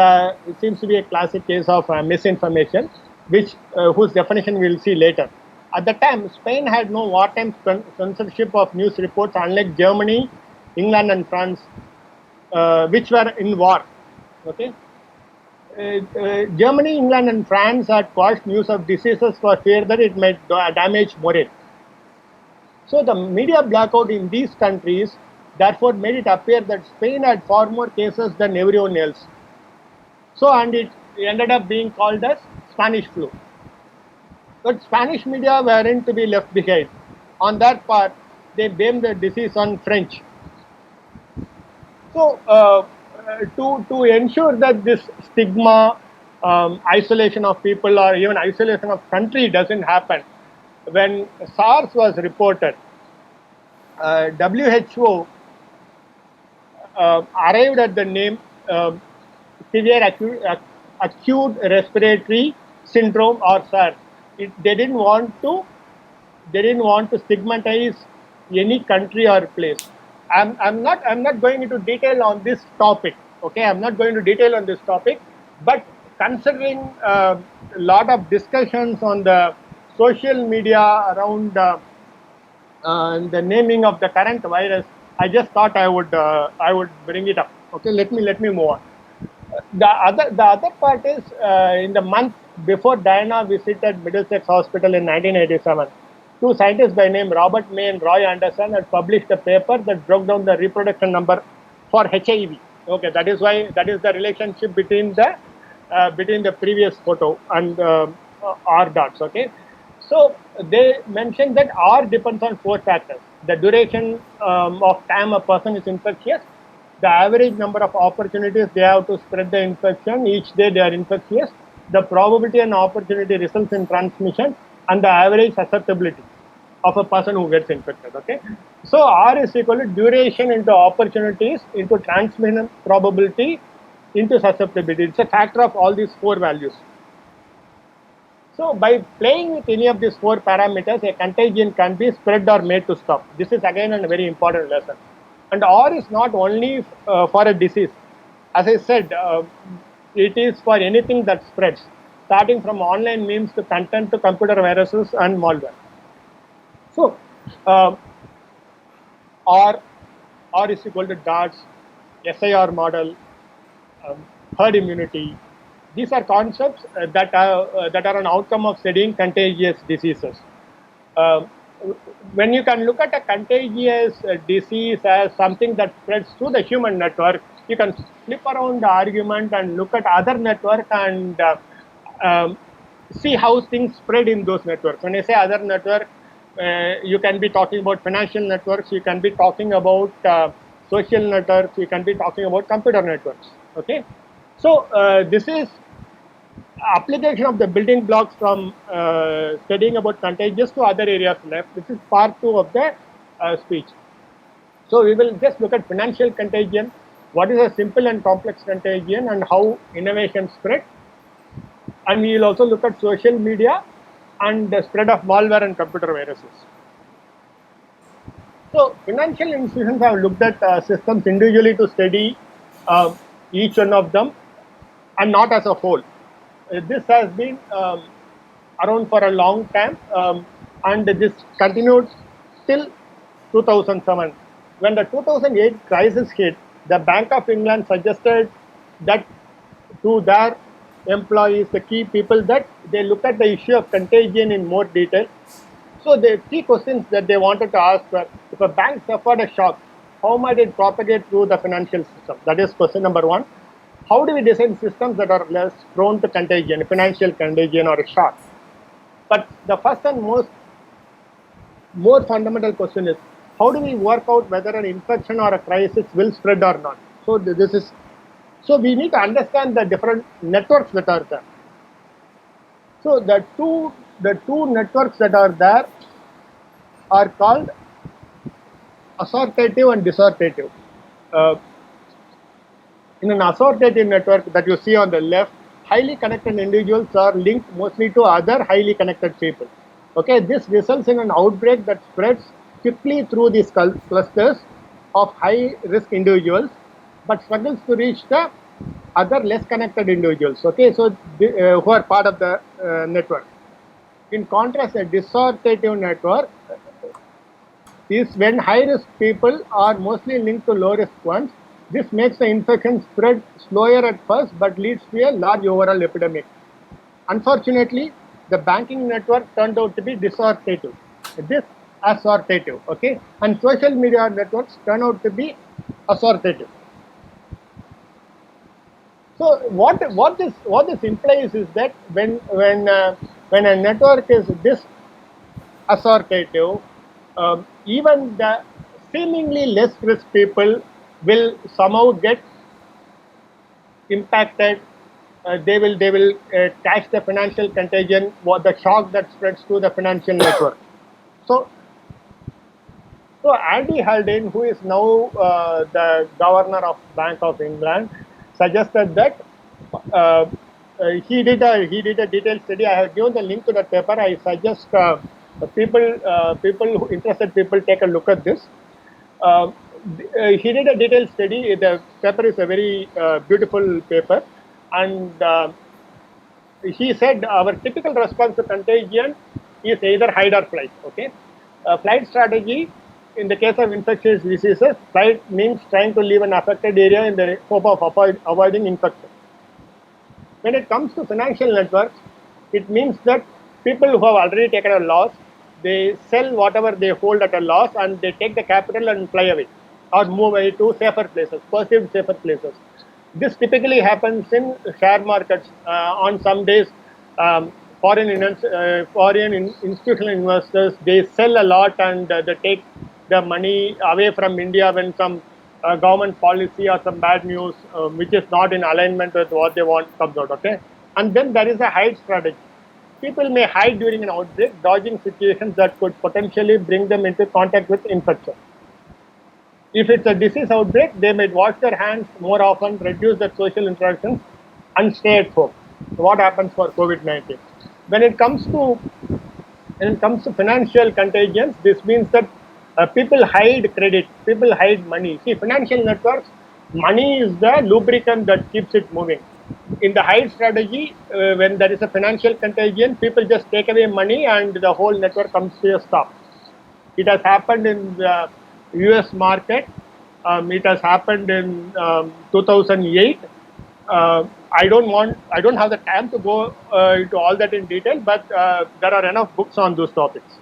seems to be a classic case of misinformation, whose definition we'll see later. At the time, Spain had no wartime censorship of news reports, unlike Germany, England, and France, which were in war. Okay. Germany, England, and France had quashed news of diseases for fear that it might damage morale. So the media blackout in these countries therefore made it appear that Spain had far more cases than everyone else. So, and it ended up being called as Spanish flu. But Spanish media weren't to be left behind. On that part, they blamed the disease on French. So, to ensure that this stigma, isolation of people, or even isolation of country doesn't happen, when SARS was reported, WHO arrived at the name severe acute respiratory syndrome, or SARS. They didn't want to stigmatize any country or place. I'm not going into detail on this topic. Okay, I'm not going to detail on this topic, but considering a lot of discussions on the social media around the naming of the current virus, I just thought I would bring it up. Okay, let me move on. The other part is in the month before Diana visited Middlesex Hospital in 1987, two scientists by name Robert May and Roy Anderson had published a paper that broke down the reproduction number for HIV. Okay, that is the relationship between the previous photo and R dots. Okay, so they mentioned that R depends on four factors: the duration of time a person is infectious, the average number of opportunities they have to spread the infection each day they are infectious, the probability and opportunity results in transmission, and the average susceptibility of a person who gets infected. Okay, so R is equal to duration into opportunities into transmission probability into susceptibility. It's a factor of all these four values. So by playing with any of these four parameters, a contagion can be spread or made to stop. This is again a very important lesson. And R is not only for a disease. As I said, it is for anything that spreads, starting from online memes to content to computer viruses and malware. So R is equal to DARTS, SIR model, herd immunity. These are concepts that are an outcome of studying contagious diseases. When you can look at a contagious disease as something that spreads through the human network, you can flip around the argument and look at other networks and see how things spread in those networks. When I say other network, you can be talking about financial networks, you can be talking about social networks, you can be talking about computer networks. Okay, so this is application of the building blocks from studying about contagions to other areas left. This is part 2 of the speech. So we will just look at financial contagion, what is a simple and complex contagion, and how innovation spread. And we will also look at social media and the spread of malware and computer viruses. So financial institutions have looked at systems individually to study each one of them and not as a whole. This has been around for a long time, and this continued till 2007. When the 2008 crisis hit, the Bank of England suggested that to their employees, the key people, that they look at the issue of contagion in more detail. So the key questions that they wanted to ask were, if a bank suffered a shock, how might it propagate through the financial system? That is question number 1. How do we design systems that are less prone to contagion, financial contagion or a shock? But the first and more fundamental question is, how do we work out whether an infection or a crisis will spread or not? So we need to understand the different networks that are there. So the two networks that are there are called assortative and disortative. In an associative network that you see on the left, highly connected individuals are linked mostly to other highly connected people. Okay, this results in an outbreak that spreads quickly through these clusters of high risk individuals, but struggles to reach the other less connected individuals. Okay, so who are part of the network. In contrast, a dissociative network is when high risk people are mostly linked to low risk ones. This makes the infection spread slower at first but leads to a large overall epidemic. Unfortunately, the banking network turned out to be dissociative, assortative, okay, and social media networks turn out to be assortative. So what this implies is that when a network is assortative, even the seemingly less risk people will somehow get impacted. They will catch the financial contagion, or the shock that spreads to the financial network. So Andy Haldane, who is now the governor of Bank of England, suggested that he did a detailed study. I have given the link to that paper. I suggest interested people take a look at this. He did a detailed study. The paper is a very beautiful paper, and he said our typical response to contagion is either hide or flight. Okay, flight strategy in the case of infectious diseases, flight means trying to leave an affected area in the hope of avoiding infection. When it comes to financial networks, it means that people who have already taken a loss, they sell whatever they hold at a loss and they take the capital and fly away or move away to safer places, perceived safer places. This typically happens in share markets. On some days, foreign institutional investors, they sell a lot and they take the money away from India when some government policy or some bad news which is not in alignment with what they want comes out. Okay, and then there is a hide strategy. People may hide during an outbreak, dodging situations that could potentially bring them into contact with infection. If it's a disease outbreak, they might wash their hands more often, reduce their social interactions, and stay at home. What happens for COVID-19? When it comes to financial contagions, this means that people hide credit, people hide money. See, financial networks, money is the lubricant that keeps it moving. In the hide strategy, when there is a financial contagion, people just take away money and the whole network comes to a stop. It has happened in the US market. It has happened in 2008. I don't have the time to go into all that in detail, but there are enough books on those topics.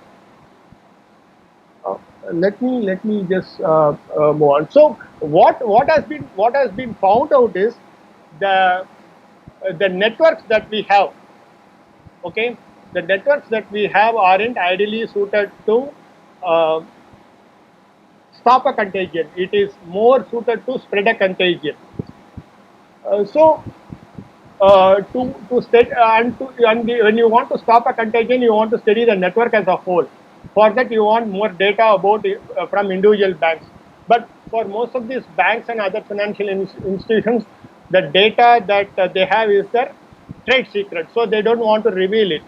Let me just move on. So what has been found out is the networks that we have. Okay, the networks that we have aren't ideally suited to stop a contagion. It is more suited to spread a contagion. When you want to stop a contagion, you want to study the network as a whole. For that, you want more data about from individual banks. But for most of these banks and other financial institutions, the data that they have is their trade secret, so they don't want to reveal it.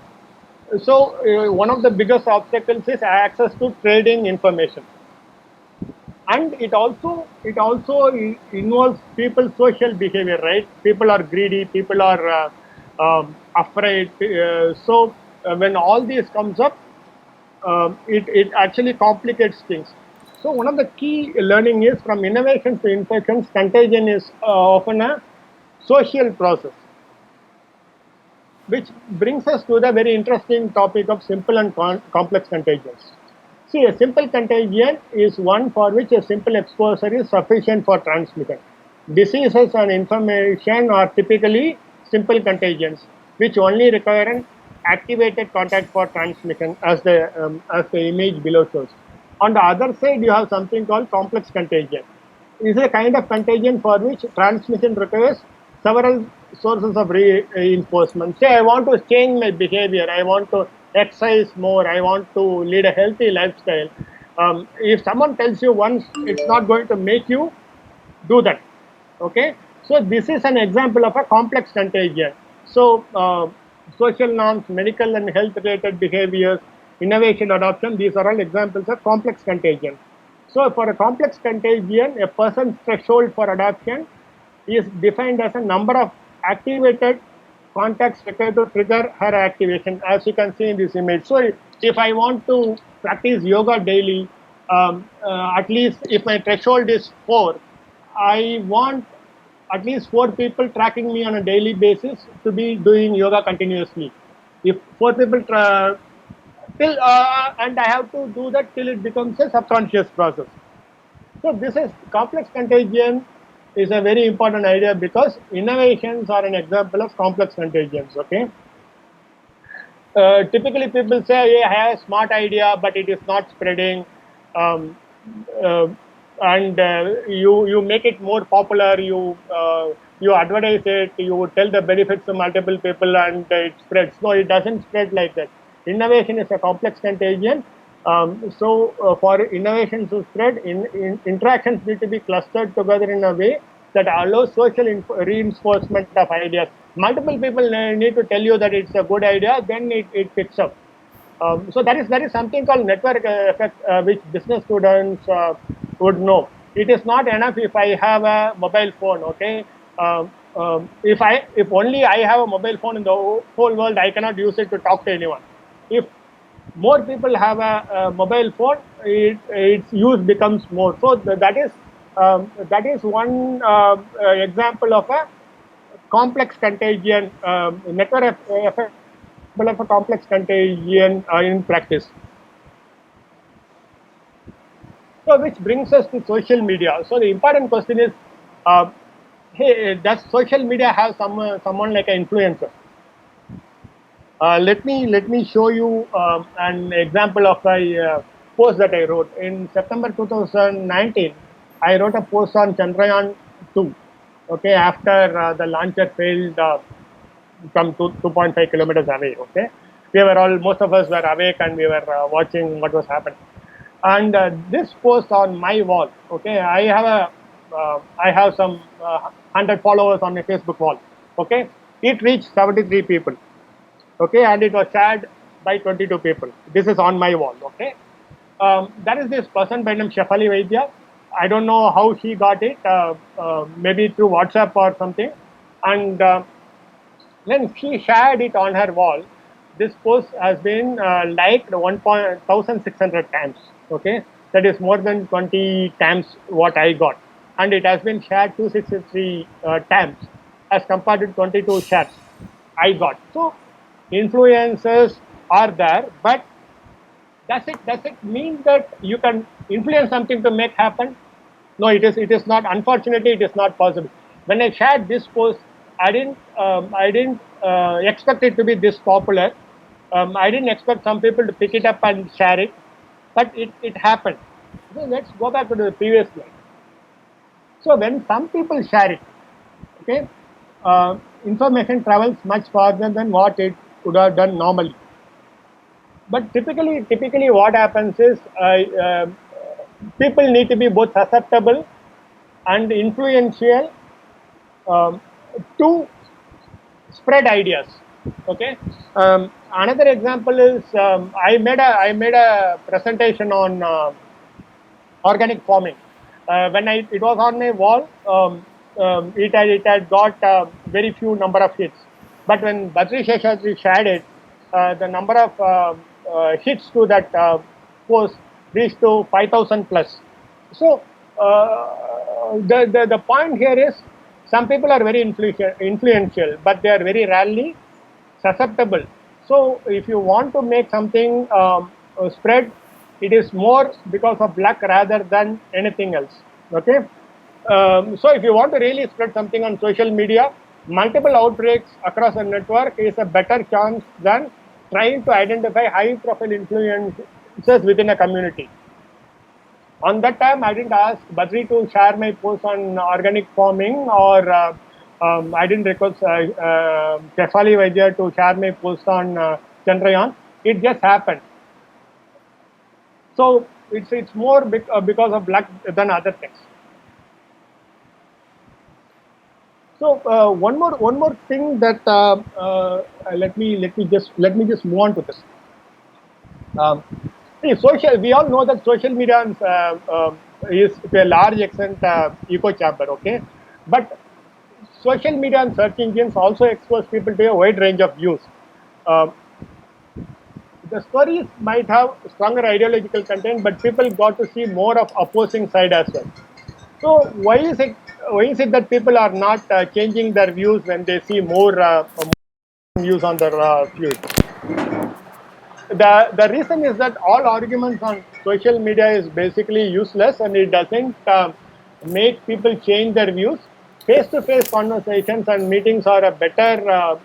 So one of the biggest obstacles is access to trading information, and it also involves people's social behavior, right? People are greedy, people are afraid. When all this comes up, it actually complicates things. So one of the key learning is from innovation to infections, contagion is often a social process, which brings us to the very interesting topic of simple and complex contagions. See, a simple contagion is one for which a simple exposure is sufficient for transmission. Diseases and inflammation are typically simple contagions, which only require an activated contact for transmission, as the image below shows. On the other side, you have something called complex contagion. This is a kind of contagion for which transmission requires several sources of reinforcement. Say, I want to change my behavior, I want to exercise more, I want to lead a healthy lifestyle. If someone tells you once, it's not going to make you do that. Okay, So this is an example of a complex contagion. So social norms, medical and health related behaviors, innovation adoption, these are all examples of complex contagion. So for a complex contagion, a person's threshold for adoption is defined as a number of activated contacts required to trigger her activation, as you can see in this image. So if I want to practice yoga daily, at least if my threshold is 4, I want at least 4 people tracking me on a daily basis to be doing yoga continuously. If 4 people till and I have to do that till it becomes a subconscious process. So this is complex contagion is a very important idea because innovations are an example of complex contagions. Okay. Typically, people say, "Yeah, I have a smart idea, but it is not spreading," um, uh, and you make it more popular. You advertise it. You tell the benefits to multiple people, and it spreads. No, it doesn't spread like that. Innovation is a complex contagion. For innovation to spread, interactions need to be clustered together in a way that allows social reinforcement of ideas. Multiple people need to tell you that it's a good idea, then it picks up. So that is something called network effect, which business students would know. It is not enough if I have a mobile phone. Okay, if only I have a mobile phone in the whole world, I cannot use it to talk to anyone. If more people have a mobile phone, its use becomes more. So that is one example of a complex contagion, network effect of a complex contagion in practice. So which brings us to social media. So the important question is, uh, hey, does social media have someone like an influencer? Let me show you an example of a post that I wrote in September 2019. I wrote a post on Chandrayaan 2. Okay, after the launcher failed from 2.5 kilometers away. Okay, most of us were awake and we were watching what was happening. And this post on my wall. Okay, I have some 100 followers on my Facebook wall. Okay, it reached 73 people. Okay, and it was shared by 22 people. This is on my wall. Okay, there is this person by name Shefali Vaidya. I don't know how she got it, maybe through WhatsApp or something. And when she shared it on her wall, this post has been liked 1,600 times. Okay, that is more than 20 times what I got, and it has been shared 263 times as compared to 22 shares I got. So influences are there, but does it mean that you can influence something to make happen? No, it is not. Unfortunately, it is not possible. When I shared this post, I didn't expect it to be this popular. I didn't expect some people to pick it up and share it, but it happened. So let's go back to the previous slide. So when some people share it, okay, information travels much farther than what it would have done normally. But typically what happens is people need to be both susceptible and influential um, to spread ideas. Okay. Another example is I made a presentation on organic farming. When it was on my wall, it had got very few number of hits. But when Badri Sheshadri shared it, the number of hits to that post reached to 5,000 plus. So the point here is some people are very influential, but they are very rarely susceptible. So if you want to make something spread, it is more because of luck rather than anything else. Okay. So if you want to really spread something on social media, multiple outbreaks across a network is a better chance than trying to identify high profile influencers within a community. On that time, I didn't ask Badri to share my post on organic farming, or I didn't request Kefali Vaidya to share my post on Chandrayaan. It just happened. So it's more because of luck than other things. So one more thing that let me just move on to this. See, social. We all know that social media is to a large extent echo chamber. Okay, but social media and search engines also expose people to a wide range of views. Uh, the stories might have stronger ideological content, but people got to see more of opposing side as well. So why is it that people are not changing their views when they see more views on their feed? The reason is that all arguments on social media is basically useless, and it doesn't make people change their views. Face to face conversations and meetings are a better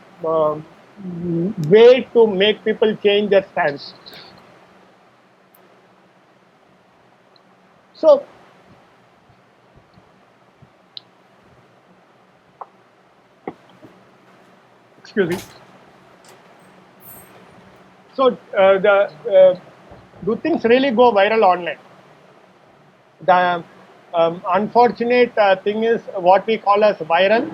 way to make people change their stance. So excuse me. So do things really go viral online? The unfortunate thing is what we call as viral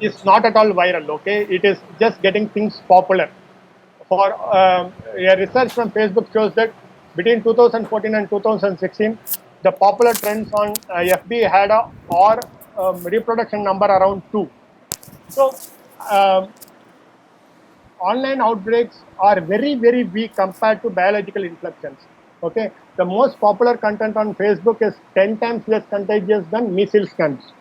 is not at all viral. Okay, it is just getting things popular. For a research from Facebook shows that between 2014 and 2016, the popular trends on FB had a or reproduction number around 2. So online outbreaks are very weak compared to biological infections. Okay, the most popular content on Facebook is 10 times less contagious than measles scans.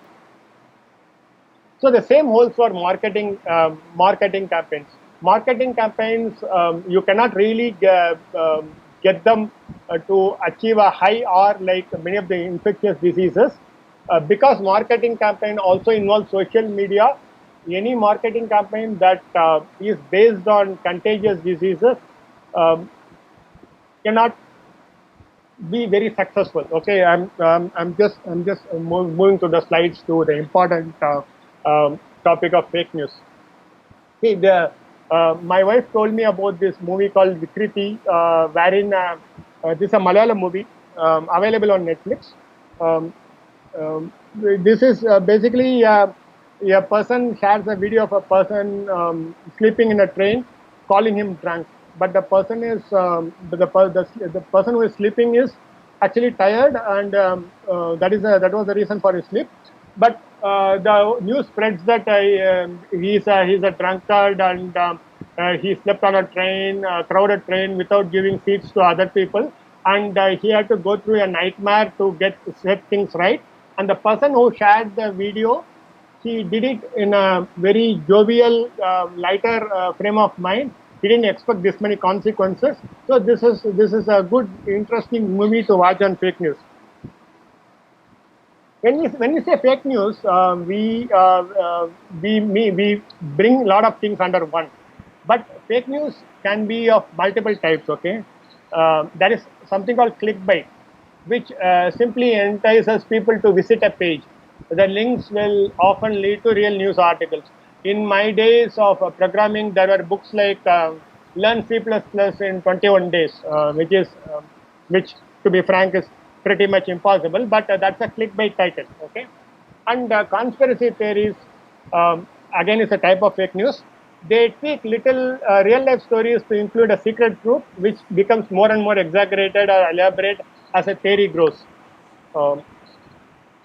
So the same holds for marketing campaigns. Marketing campaigns, you cannot really get them to achieve a high R like many of the infectious diseases, because marketing campaign also involves social media. Any marketing campaign that is based on contagious diseases cannot be very successful. Okay, I'm just moving to the slides to the important topic of fake news. See, my wife told me about this movie called Vikriti, wherein this is a Malayalam movie available on Netflix. Um, this is basically a person shares a video of a person sleeping in a train, calling him drunk. But the person is the person who is sleeping is actually tired, and that was the reason for his sleep. But the news spreads that he's a drunkard, and he slept on a train, a crowded train, without giving seats to other people, and he had to go through a nightmare to set things right. And the person who shared the video, he did it in a very jovial, lighter frame of mind. He didn't expect this many consequences. So this is a good, interesting movie to watch on fake news. When we say fake news, we bring a lot of things under one. But fake news can be of multiple types. Okay, there is something called clickbait, which simply entices people to visit a page. The links will often lead to real news articles. In my days of programming, there were books like Learn C++ in 21 days, which, to be frank, is pretty much impossible. But that's a clickbait title, okay? And conspiracy theories, again, is a type of fake news. They tweak little real life stories to include a secret truth, which becomes more and more exaggerated or elaborate as a theory grows.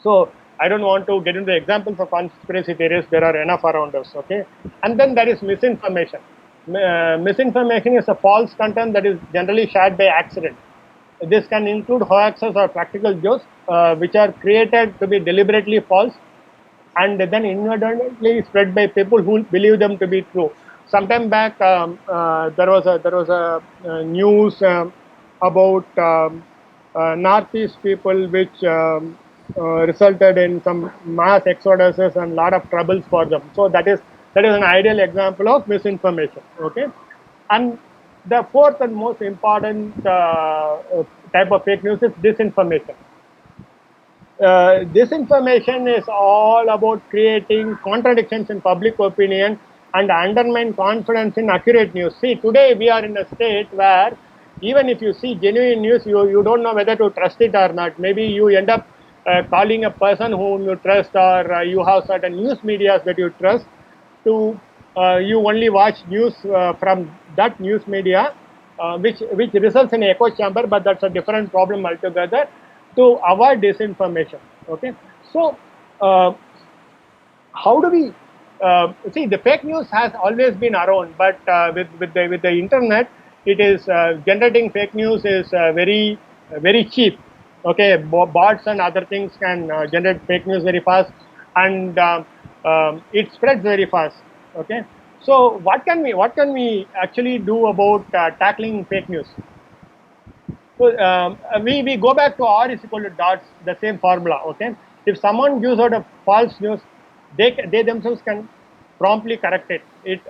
So I don't want to get into the examples of conspiracy theories. There are enough around us. Okay, and then there is misinformation. Misinformation is a false content that is generally shared by accident. This can include hoaxes or practical jokes, which are created to be deliberately false and then inadvertently spread by people who believe them to be true. Sometime back, there was a news about Northeast people, which resulted in some mass exoduses and a lot of troubles for them. So that is an ideal example of misinformation. Okay, and the fourth and most important type of fake news is disinformation. Disinformation is all about creating contradictions in public opinion and undermine confidence in accurate news. See, today we are in a state where even if you see genuine news, you don't know whether to trust it or not. Maybe you end up calling a person whom you trust, or you have certain news medias that you trust, to you only watch news from that news media, which results in echo chamber, but that's a different problem altogether, to avoid disinformation. Okay, so how do we see, the fake news has always been around, but with the internet, it is generating fake news is very cheap. Okay, bots and other things can generate fake news very fast, and it spreads very fast. Okay, so what can we actually do about tackling fake news? So we go back to R is equal to dots, the same formula. Okay, if someone gives out a false news, they themselves can promptly correct it. It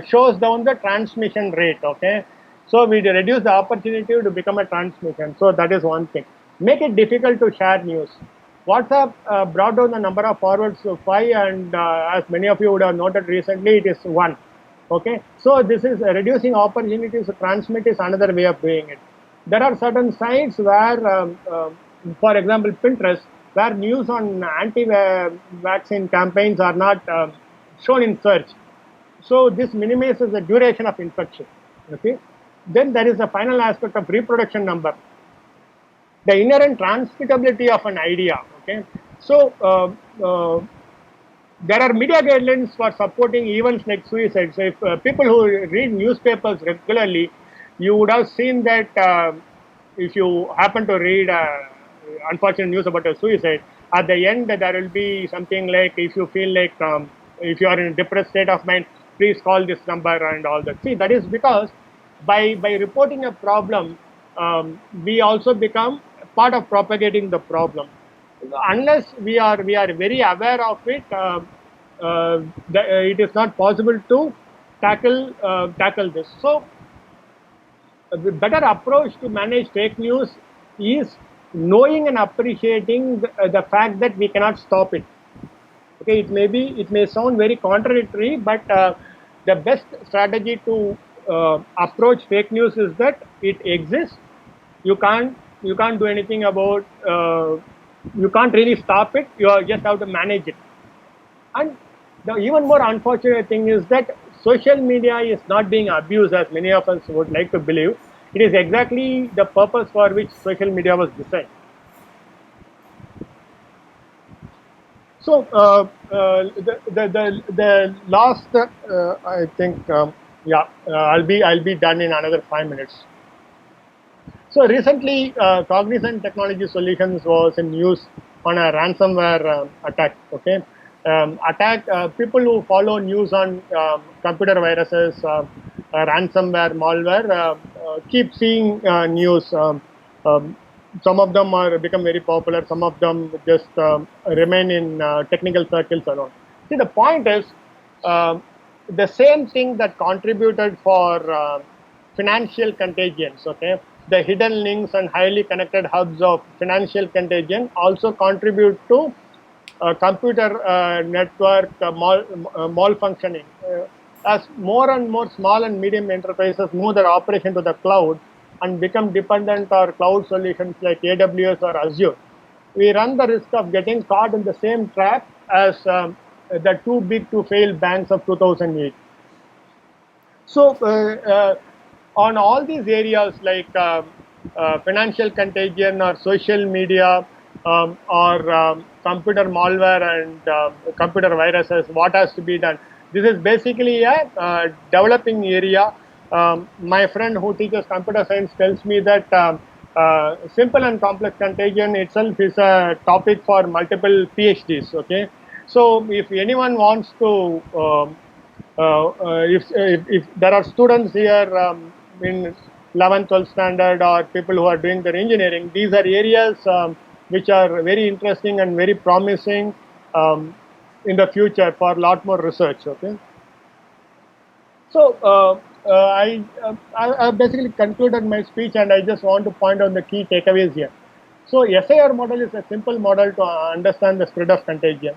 shows down the transmission rate. Okay, so we reduce the opportunity to become a transmission. So that is one thing. Make it difficult to share news. WhatsApp brought down the number of forwards to 5, and as many of you would have noted recently, it is 1. Okay, so this is reducing opportunities to transmit is another way of doing it. There are certain sites where, for example, Pinterest, where news on anti-vaccine campaigns are not shown in search. So this minimizes the duration of infection. Okay, then there is the final aspect of reproduction number, the inherent transmittability of an idea. Okay, so there are media guidelines for supporting events like suicide. So if people who read newspapers regularly, you would have seen that if you happen to read unfortunate news about a suicide, at the end there will be something like, if you feel like if you are in a depressed state of mind, please call this number and all that. See, that is because by reporting a problem, we also become part of propagating the problem. Unless we are very aware of it, it is not possible to tackle this. So the better approach to manage fake news is knowing and appreciating the fact that we cannot stop it. Okay, it may sound very contradictory, but the best strategy to approach fake news is that it exists. You can't do anything about. You can't really stop it. You just have to manage it. And the even more unfortunate thing is that social media is not being abused as many of us would like to believe. It is exactly the purpose for which social media was designed. So the last I think I'll be done in another 5 minutes. So recently, Cognizant Technology Solutions was in news on a ransomware attack. Okay, people who follow news on computer viruses, ransomware, malware, keep seeing news. Some of them are become very popular. Some of them just remain in technical circles alone. See, the point is the same thing that contributed for financial contagions. Okay, the hidden links and highly connected hubs of financial contagion also contribute to computer network malfunctioning. As more and more small and medium enterprises move their operation to the cloud and become dependent on cloud solutions like AWS or Azure, we run the risk of getting caught in the same trap as the too big to fail banks of 2008. So on all these areas like financial contagion or social media or computer malware and computer viruses, what has to be done? This is basically a developing area. My friend who teaches computer science tells me that simple and complex contagion itself is a topic for multiple PhDs. Okay, so if anyone wants to if there are students here in 11th, 12th standard, or people who are doing their engineering, these are areas which are very interesting and very promising in the future for a lot more research. Okay, so I basically concluded my speech, and I just want to point out the key takeaways here. So SIR model is a simple model to understand the spread of contagion.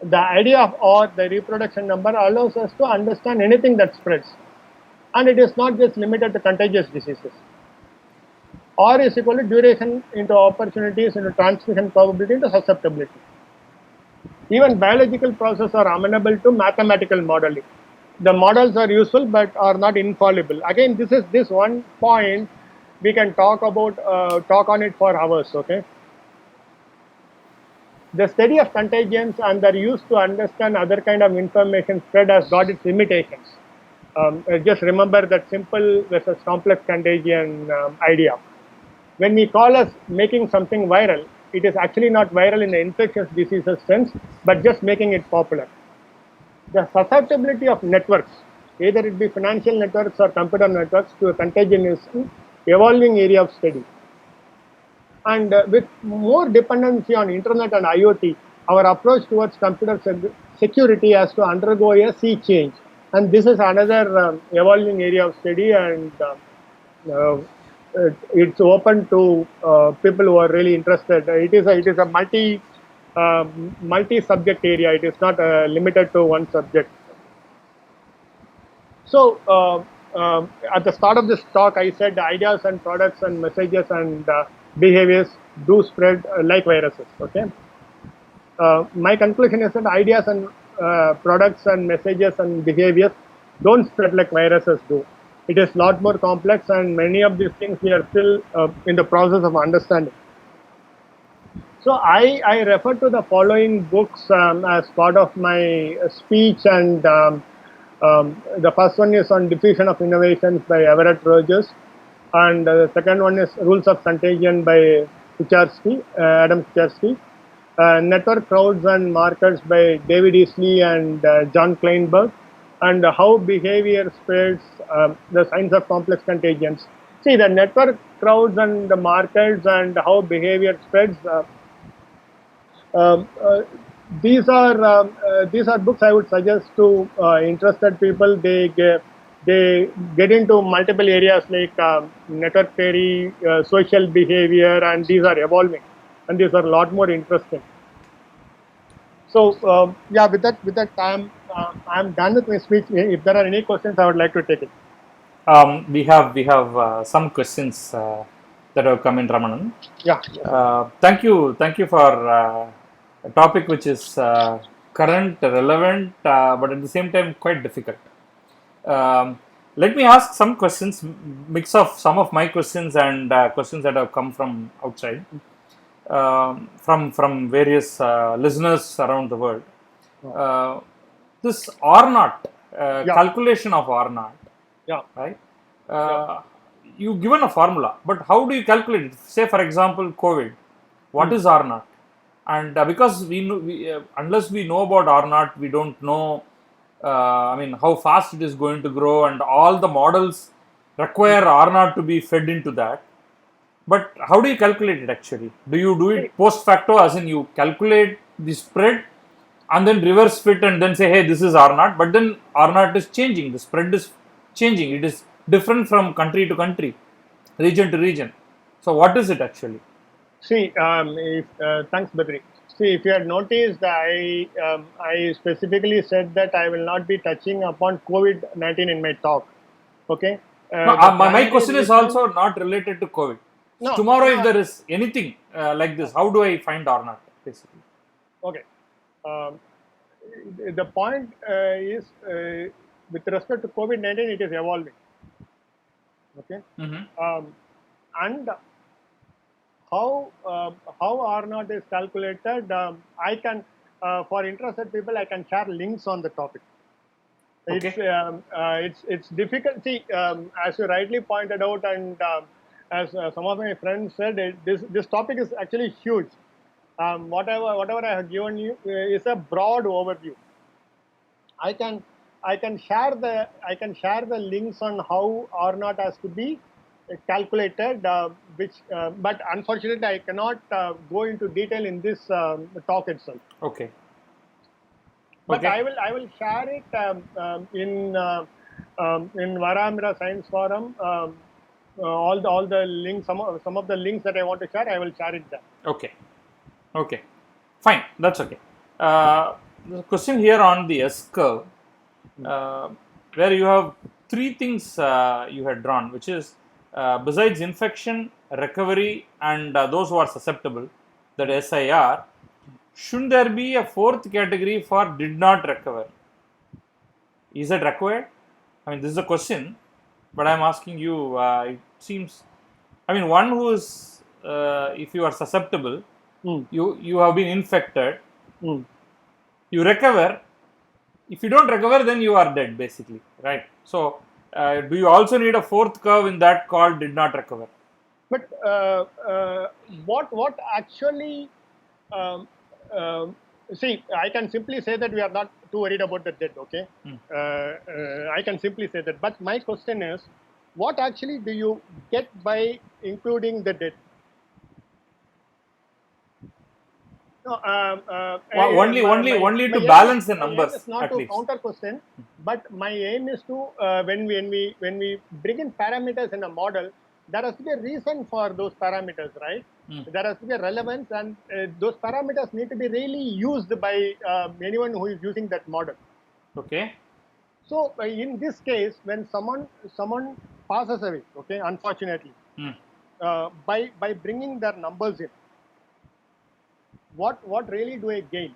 The idea of or the reproduction number allows us to understand anything that spreads, and it is not just limited to contagious diseases. R is equal to duration into opportunities into transmission probability into susceptibility. Even biological processes are amenable to mathematical modeling. The models are useful but are not infallible. Again, this one point we can talk on it for hours. Okay. The study of contagions and their use to understand other kind of information spread has got its limitations. Just remember that simple versus complex contagion idea. When we call us making something viral, it is actually not viral in the infectious diseases sense, but just making it popular. The susceptibility of networks, either it be financial networks or computer networks, to a contagion is an evolving area of study. And with more dependency on internet and IoT, our approach towards computer security has to undergo a sea change. And this is another evolving area of study, and it's open to people who are really interested. It is a multi-subject area. It is not limited to one subject. So at the start of this talk, I said ideas and products and messages and behaviors do spread like viruses. Okay. My conclusion is that ideas and products and messages and behaviors don't spread like viruses do. It is a lot more complex, and many of these things we are still in the process of understanding. So I refer to the following books as part of my speech, and the first one is on Diffusion of Innovations by Everett Rogers, and the second one is Rules of Contagion by Adam Kucharski. Network Crowds and Markets by David Easley and John Kleinberg, and How Behavior Spreads, the Science of Complex Contagions. See, the network crowds and the markets and how behavior spreads, these are books I would suggest to interested people. They get into multiple areas like network theory, social behavior, and these are evolving, and these are a lot more interesting. So yeah, with that I'm done with my speech. If there are any questions, I would like to take it. We have some questions that have come in, Ramanan. Yeah. Thank you for a topic which is current, relevant, but at the same time quite difficult. Let me ask some questions, mix of some of my questions and questions that have come from outside, from various listeners around the world. This R naught, calculation of R naught. Yeah. Right. You given a formula, but how do you calculate it? Say, for example, COVID. What is R naught? And because unless we know about R naught, we don't know. How fast it is going to grow, and all the models require R naught to be fed into that. But how do you calculate it actually? Do you do it post facto, as in you calculate the spread and then reverse fit and then say, hey, this is R naught, but then R naught is changing, the spread is changing, it is different from country to country, region to region. So what is it actually? See, thanks, Badri. See, if you had noticed, I specifically said that I will not be touching upon COVID-19 in my talk. Okay. My question is also not related to COVID. No, tomorrow, if there is anything like this, how do I find R naught, basically? Okay. The point is, with respect to COVID-19, it is evolving. Okay. And how R naught is calculated, I can, for interested people, I can share links on the topic. Okay. It's difficult. See, as you rightly pointed out, and as some of my friends said, this topic is actually huge. Whatever I have given you is a broad overview. I can share the links on how R naught has to be calculated, but unfortunately I cannot go into detail in this talk itself. Okay. But I will share it in Varamira Science Forum. All the links, some of the links that I want to share, I will share it there. Okay, fine, that's okay. There's a question here on the S curve, where you have three things you had drawn, which is besides infection, recovery, and those who are susceptible, that SIR, shouldn't there be a fourth category for did not recover? Is it required? I mean, this is a question, but I'm asking you. It seems, I mean, one who is, if you are susceptible, you have been infected, you recover. If you don't recover, then you are dead, basically, right? So, do you also need a fourth curve in that called did not recover? But what actually? See, I can simply say that we are not too worried about the dead. Okay, I can simply say that. But my question is, what actually do you get by including the dead? No, only to my balance the my aim numbers is not at to least. counter question, but my aim is to when we bring in parameters in a model, there has to be a reason for those parameters, right? There has to be a relevance, and those parameters need to be really used by anyone who is using that model. Okay. So in this case, when someone passes away, okay, unfortunately, by bringing their numbers in, what really do I gain?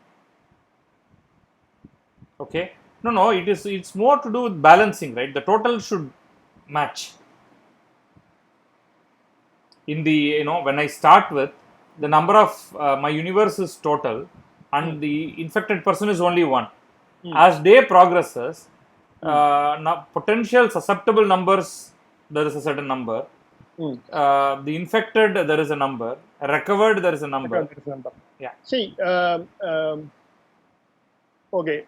Okay. No. It's more to do with balancing, right? The total should match. In the when I start with the number of my universe is total, and the infected person is only one. As day progresses, potential susceptible numbers, there is a certain number. The infected, there is a number. Recovered, there is a number. Yeah. See, okay.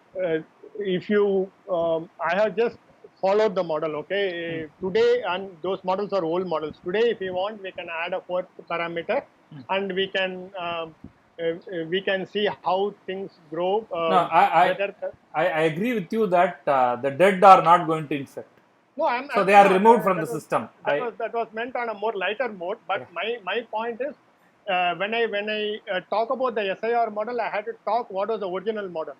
If you, I have just followed the model. Okay. Today, and those models are old models. Today, if you want, we can add a fourth parameter, and we can see how things grow. No, I agree with you that the dead are not going to infect. No, so they are removed from the system. That was meant on a more lighter mode. But my point is, when I talk about the SIR model, I had to talk what was the original model.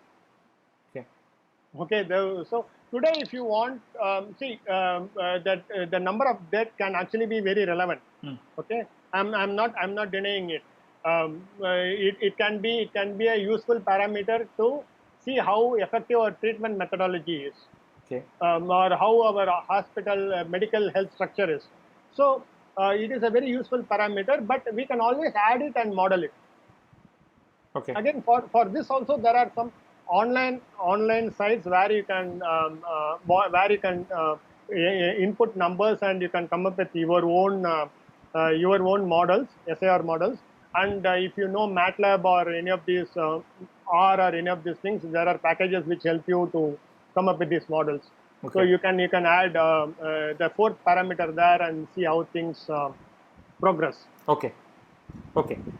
Okay. So today, if you want, that the number of death can actually be very relevant. Okay, I'm not denying it. It can be a useful parameter to see how effective our treatment methodology is. Okay. Or how our hospital medical health structure is. So it is a very useful parameter, but we can always add it and model it. Okay. Again, for this also, there are some online sites where you can input numbers, and you can come up with your own models, SIR models. And if you know MATLAB or any of these R or any of these things, there are packages which help you to come up with these models. Okay. So you can add the fourth parameter there and see how things progress. Okay.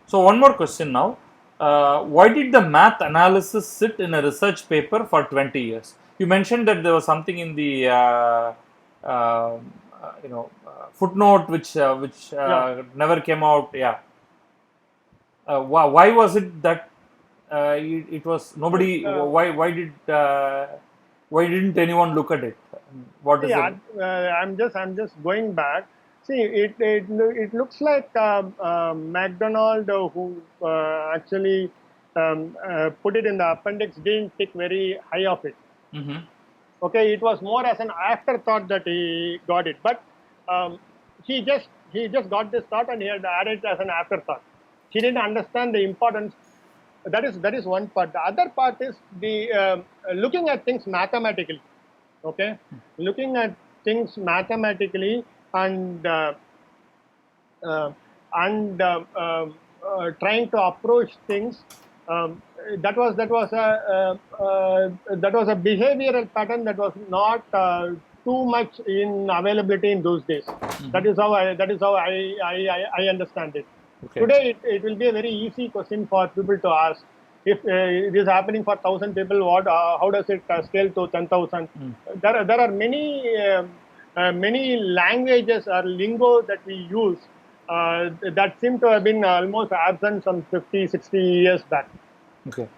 So one more question now. Why did the math analysis sit in a research paper for 20 years? You mentioned that there was something in the footnote which never came out. Yeah. Why was it that it was nobody? Why didn't anyone look at it? What is it? I'm just going back. See, it looks like McDonald, who actually put it in the appendix, didn't think very high of it. Okay, it was more as an afterthought that he got it, but he just got this thought and he had added it as an afterthought. He didn't understand the importance. That is one part. The other part is the looking at things mathematically. Okay, looking at things mathematically and trying to approach things. That was a behavioral pattern that was not too much in availability in those days. That is how I understand it. Okay. Today, it will be a very easy question for people to ask. If it is happening for 1,000 people, how does it scale to 10,000? There are many languages or lingo that we use that seem to have been almost absent some 50, 60 years back. Okay.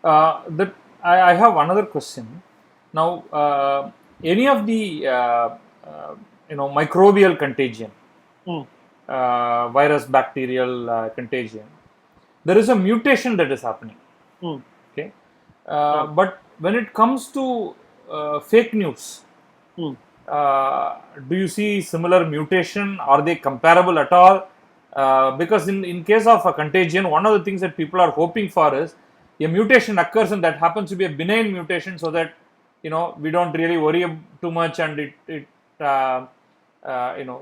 I have another question. Now, any of the microbial contagion, Mm. virus, bacterial contagion, there is a mutation that is happening. Mm. Okay, Yeah. but when it comes to fake news, Mm. do you see similar mutation? Are they comparable at all? Because in case of a contagion, one of the things that people are hoping for is a mutation occurs and that happens to be a benign mutation, so that we don't really worry too much, and it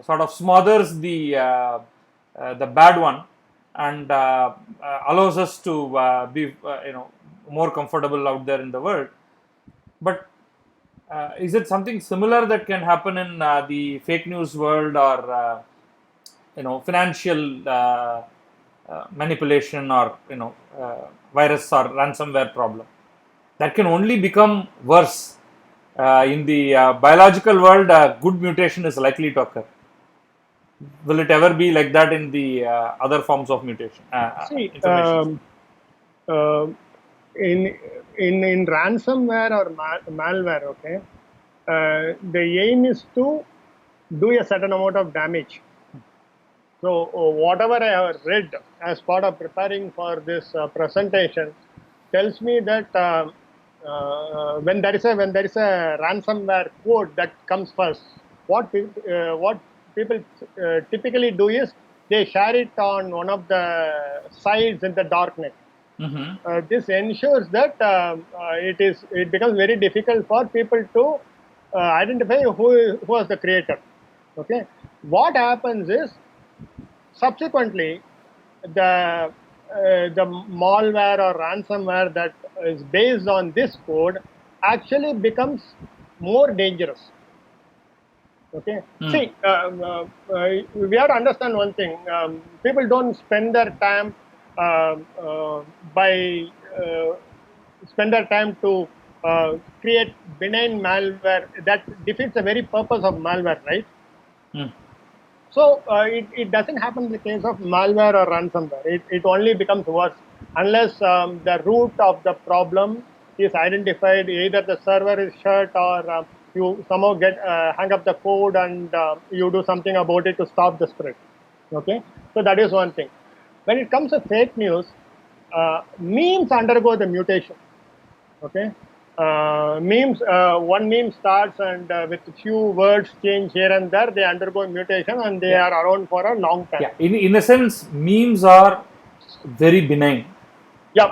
sort of smothers the bad one, and allows us to be more comfortable out there in the world. But is it something similar that can happen in the fake news world, or financial manipulation, or virus or ransomware problem that can only become worse in the biological world? Good mutation is likely to occur. Will it ever be like that in the other forms of mutation, See, information? uh, in in ransomware or malware, okay, the aim is to do a certain amount of damage. So whatever I have read as part of preparing for this presentation tells me that when there is a ransomware code that comes first, what people typically do is they share it on one of the sites in the darknet. Mm-hmm. This ensures that it becomes very difficult for people to identify who was the creator. Okay, what happens is subsequently the malware or ransomware that is based on this code actually becomes more dangerous. Okay, Mm. see, we have to understand one thing. People don't spend their time by spend their time to create benign malware that defeats the very purpose of malware, right? Mm. So it doesn't happen in the case of malware or ransomware. It only becomes worse unless the root of the problem is identified. Either the server is shut, or you somehow get hang up the code and you do something about it to stop the spread. Okay, so that is one thing. When it comes to fake news, memes undergo the mutation. Okay, memes. One meme starts and with a few words change here and there, they undergo mutation and they Yeah. are around for a long time. Yeah, in a sense, memes are very benign. Yep.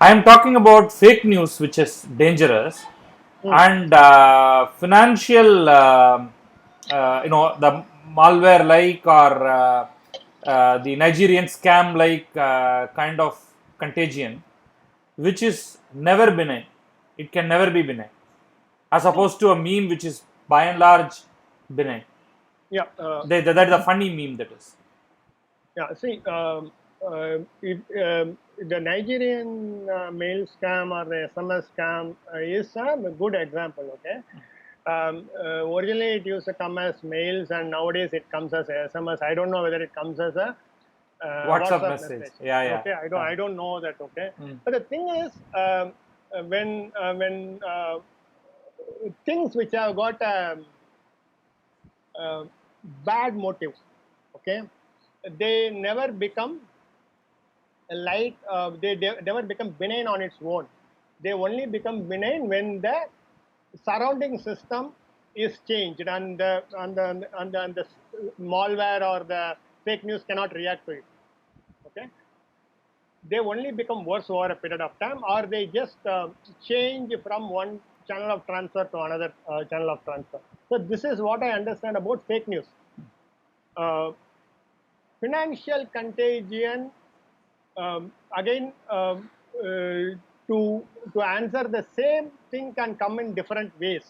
I am talking about fake news, which is dangerous, Hmm. and financial, the malware like, or the Nigerian scam like kind of contagion, which is never benign. It can never be benign, as See, opposed to a meme which is by and large benign. yeah. That is a funny meme, that is. Yeah. See, if, the Nigerian mail scam or the SMS scam is a good example. Okay. Originally, it used to come as mails, and nowadays it comes as SMS. I don't know whether it comes as a WhatsApp WhatsApp message. message. Yeah, yeah. Okay, I don't know that. Okay, Mm. but the thing is, when things which have got uh, bad motive, okay, they never become light. They never become benign on its own. They only become benign when the surrounding system is changed, and the malware or the fake news cannot react to it. Okay, they only become worse over a period of time, or they just change from one channel of transfer to another channel of transfer. So this is what I understand about fake news. Uh, Financial contagion, again, to answer the same thing can come in different ways.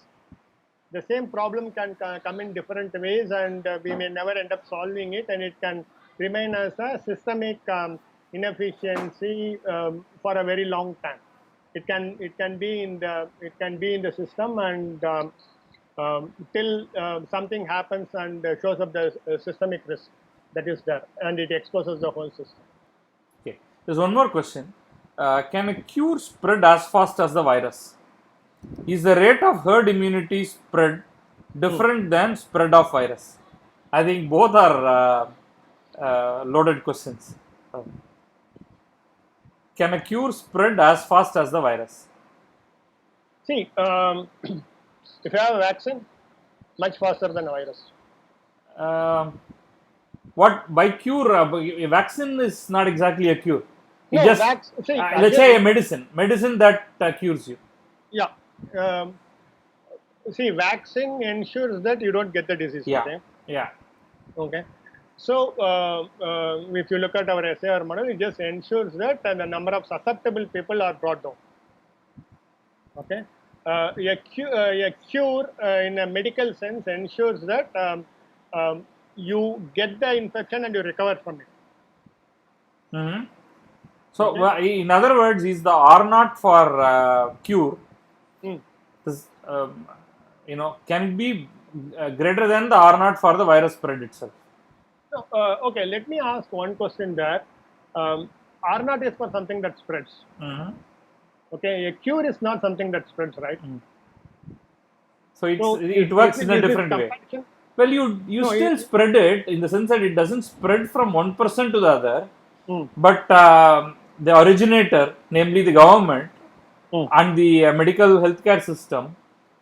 The same problem can come in different ways, and we may never end up solving it, and it can remain as a systemic inefficiency for a very long time. It can be in the system, and till something happens and shows up the systemic risk that is there, and it exposes the whole system. Okay. There's one more question. Can a cure spread as fast as the virus? Is the rate of herd immunity spread different than spread of virus? I think both are loaded questions. Can a cure spread as fast as the virus? See, if you have a vaccine, much faster than a virus. What by cure? A vaccine is not exactly a cure. It No, just see, let's say a medicine that cures you. yeah. See, vaccine ensures that you don't get the disease. Yeah, Okay. yeah. Okay. So, if you look at our SAR model, it just ensures that the number of susceptible people are brought down. Okay. A cure in a medical sense ensures that you get the infection and you recover from it. Mm-hmm. So, Okay. in other words, is the R naught for cure? Mm. This, can it be greater than the R naught for the virus spread itself? So, okay, let me ask one question there. R naught is for something that spreads. Mm-hmm. Okay, a cure is not something that spreads, right? So So it works in a different way. comparison? Well, you No, still spread it in the sense that it doesn't spread from one person to the other, Mm. but the originator, namely the government Mm. and the medical healthcare system,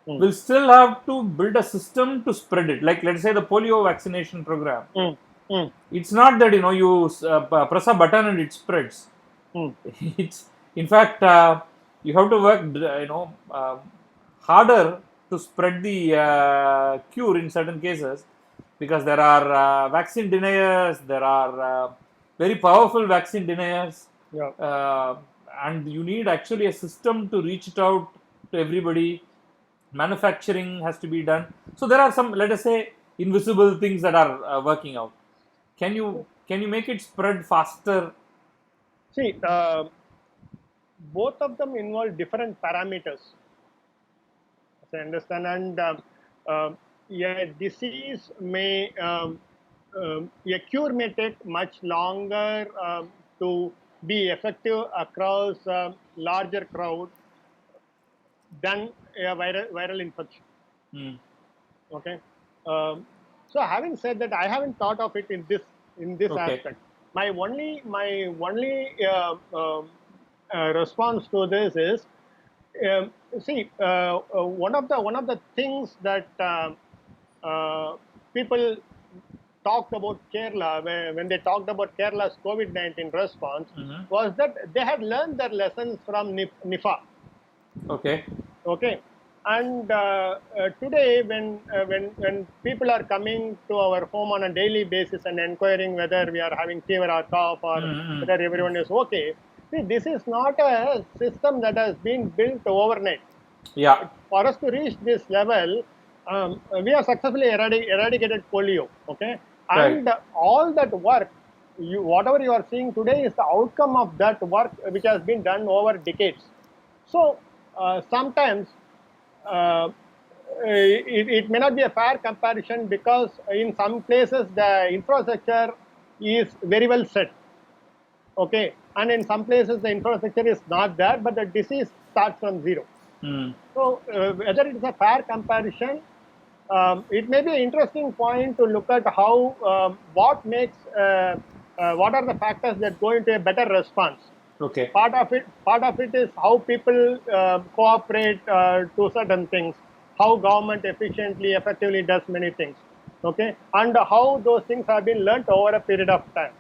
Mm. will still have to build a system to spread it. Like let's say the polio vaccination program. Mm. Mm. It's not that you press a button and it spreads. Mm. It's in fact you have to work harder to spread the cure in certain cases, because there are vaccine deniers, there are very powerful vaccine deniers, Yeah. and you need actually a system to reach it out to everybody. Manufacturing has to be done. So there are some, let us say, invisible things that are working out. Can you make it spread faster? See, both of them involve different parameters. As I understand, and a disease may, a cure may take much longer to be effective across larger crowd than a viral infection. Hmm. Okay. So having said that, I haven't thought of it in this Okay. aspect. My only response to this is, see, one of the things that people talked about Kerala when they talked about Kerala's COVID-19 response Mhm. was that they had learned their lessons from NIFA. Okay. Okay, and today when people are coming to our home on a daily basis and inquiring whether we are having fever or cough or Mm-hmm. whether everyone is okay, see, this is not a system that has been built overnight. Yeah. For us to reach this level, we have successfully eradicated polio. Okay, Right. and all that work, whatever you are seeing today, is the outcome of that work which has been done over decades. So sometimes uh, it may not be a fair comparison, because in some places the infrastructure is very well set. Okay, and in some places the infrastructure is not there, but the disease starts from zero. Mm. So whether it is a fair comparison, it may be an interesting point to look at how what are the factors that go into a better response. Okay. Part of it is how people cooperate to certain things, how government effectively does many things. Okay, and how those things have been learnt over a period of time.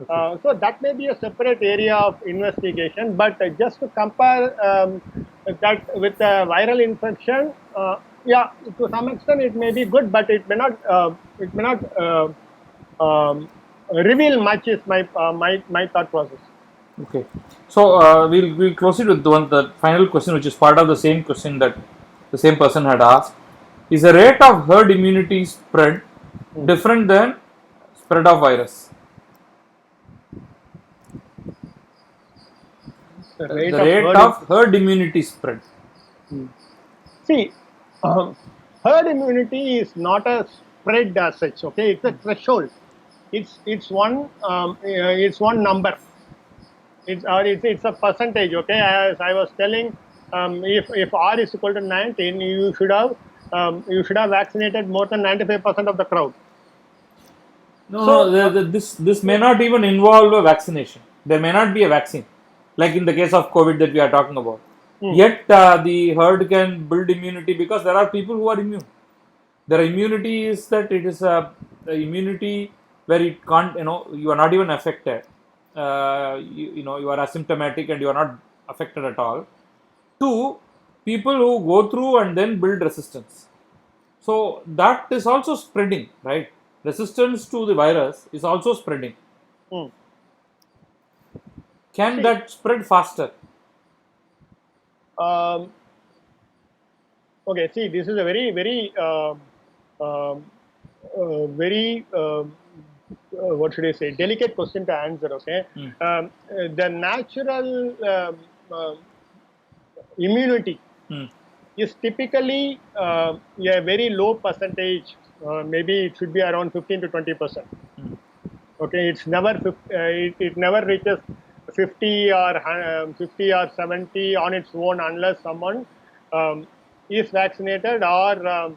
Okay. So that may be a separate area of investigation, but just to compare that with a viral infection, yeah, to some extent it may be good, but it may not. Reveal much. Is my thought process. Okay. So we'll close it with the final question, which is part of the same question that the same person had asked. Is the rate of herd immunity spread different than spread of virus? The The rate of rate of herd immunity spread. See, herd immunity is not a spread as such. Okay, it's a threshold. It's one number. It's a percentage. Okay, as I was telling, if R is equal to 19, you should have you should have vaccinated more than 95% of the crowd. No, So, no, this may not even involve a vaccination. There may not be a vaccine, like in the case of COVID that we are talking about. Yet the herd can build immunity because there are people who are immune. Their immunity is that it is a immunity where it can't, you are not even affected. You are asymptomatic and you are not affected at all. Two, people who go through and then build resistance. So that is also spreading, right? Resistance to the virus is also spreading. Can See, that spread faster? Okay, see, this is a very, very, very, what should I say, delicate question to answer. Okay, the natural immunity is typically a very low percentage. Maybe it should be around 15 to 20%. Okay, it's never it never reaches 50 or 50 or 70 on its own unless someone is vaccinated or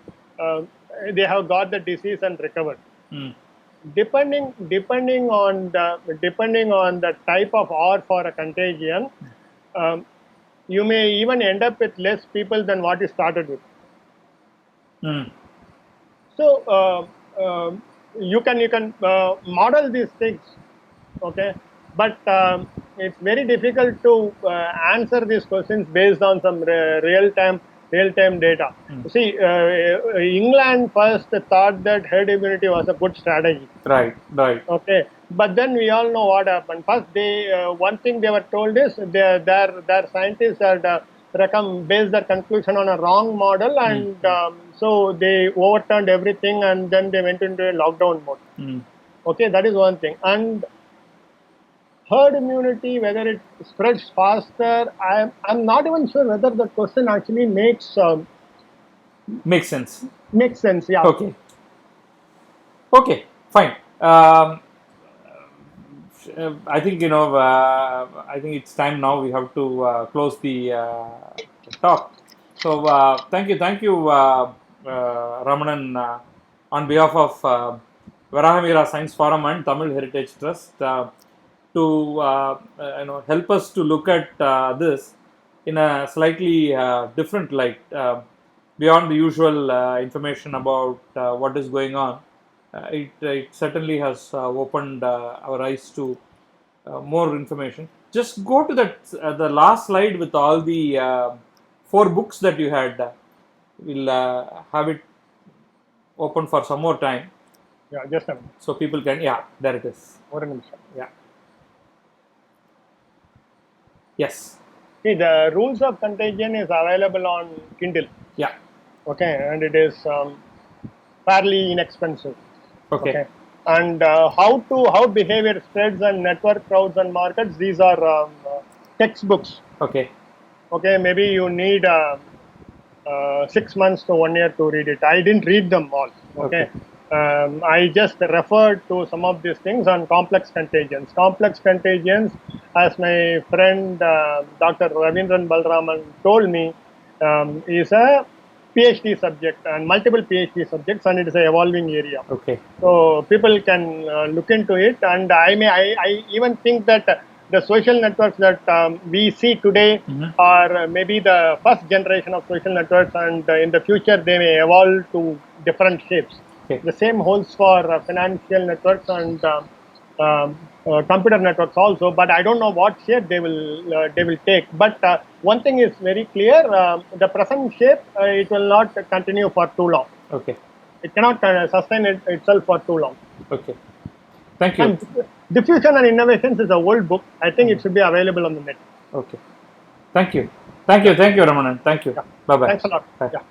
they have got the disease and recovered. Depending on the type of or for a contagion, you may even end up with less people than what you started with. So you can model these things, okay, but it's very difficult to answer these questions based on some real time data. See, England first thought that herd immunity was a good strategy. Right. Okay, but then we all know what happened. First, they one thing they were told is their scientists had based their conclusion on a wrong model, and so they overturned everything, and then they went into a lockdown mode. Okay, that is one thing. And herd immunity, whether it spreads faster, I'm not even sure whether the question actually makes sense. Makes sense, yeah. Okay, fine. I think I think it's time now. We have to close the talk. So thank you, Ramanan, on behalf of Varahamira Science Forum and Tamil Heritage Trust, to help us to look at this in a slightly different light, beyond the usual information about what is going on. It certainly has opened our eyes to more information. Just go to that the last slide with all the 4 books that you had. We'll have it open for some more time. Yeah, just a minute. So people can, there it is. Yeah. Yes. See, the rules of contagion is available on Kindle. Yeah. Okay, and it is fairly inexpensive. Okay. And how behavior spreads and network crowds and markets, these are textbooks. Okay, maybe you need 6 months to 1 year to read it. I didn't read them all. Okay. I just referred to some of these things on complex contagions. Complex contagions, as my friend Dr. Ravindran Balraman told me, is a PhD subject and multiple PhD subjects, and it is an evolving area. Okay. So people can look into it, and I even think that the social networks that we see today are maybe the first generation of social networks, and in the future they may evolve to different shapes. Okay. The same holds for financial networks and computer networks also, but I don't know what shape they will take. But one thing is very clear: the present shape it will not continue for too long. Okay. It cannot sustain itself for too long. Okay. Thank you. And Diffusion and Innovations is a old book. I think it should be available on the net. Okay. Thank you, Ramanan. Thank you. Bye bye. Thanks a lot. Bye. Yeah.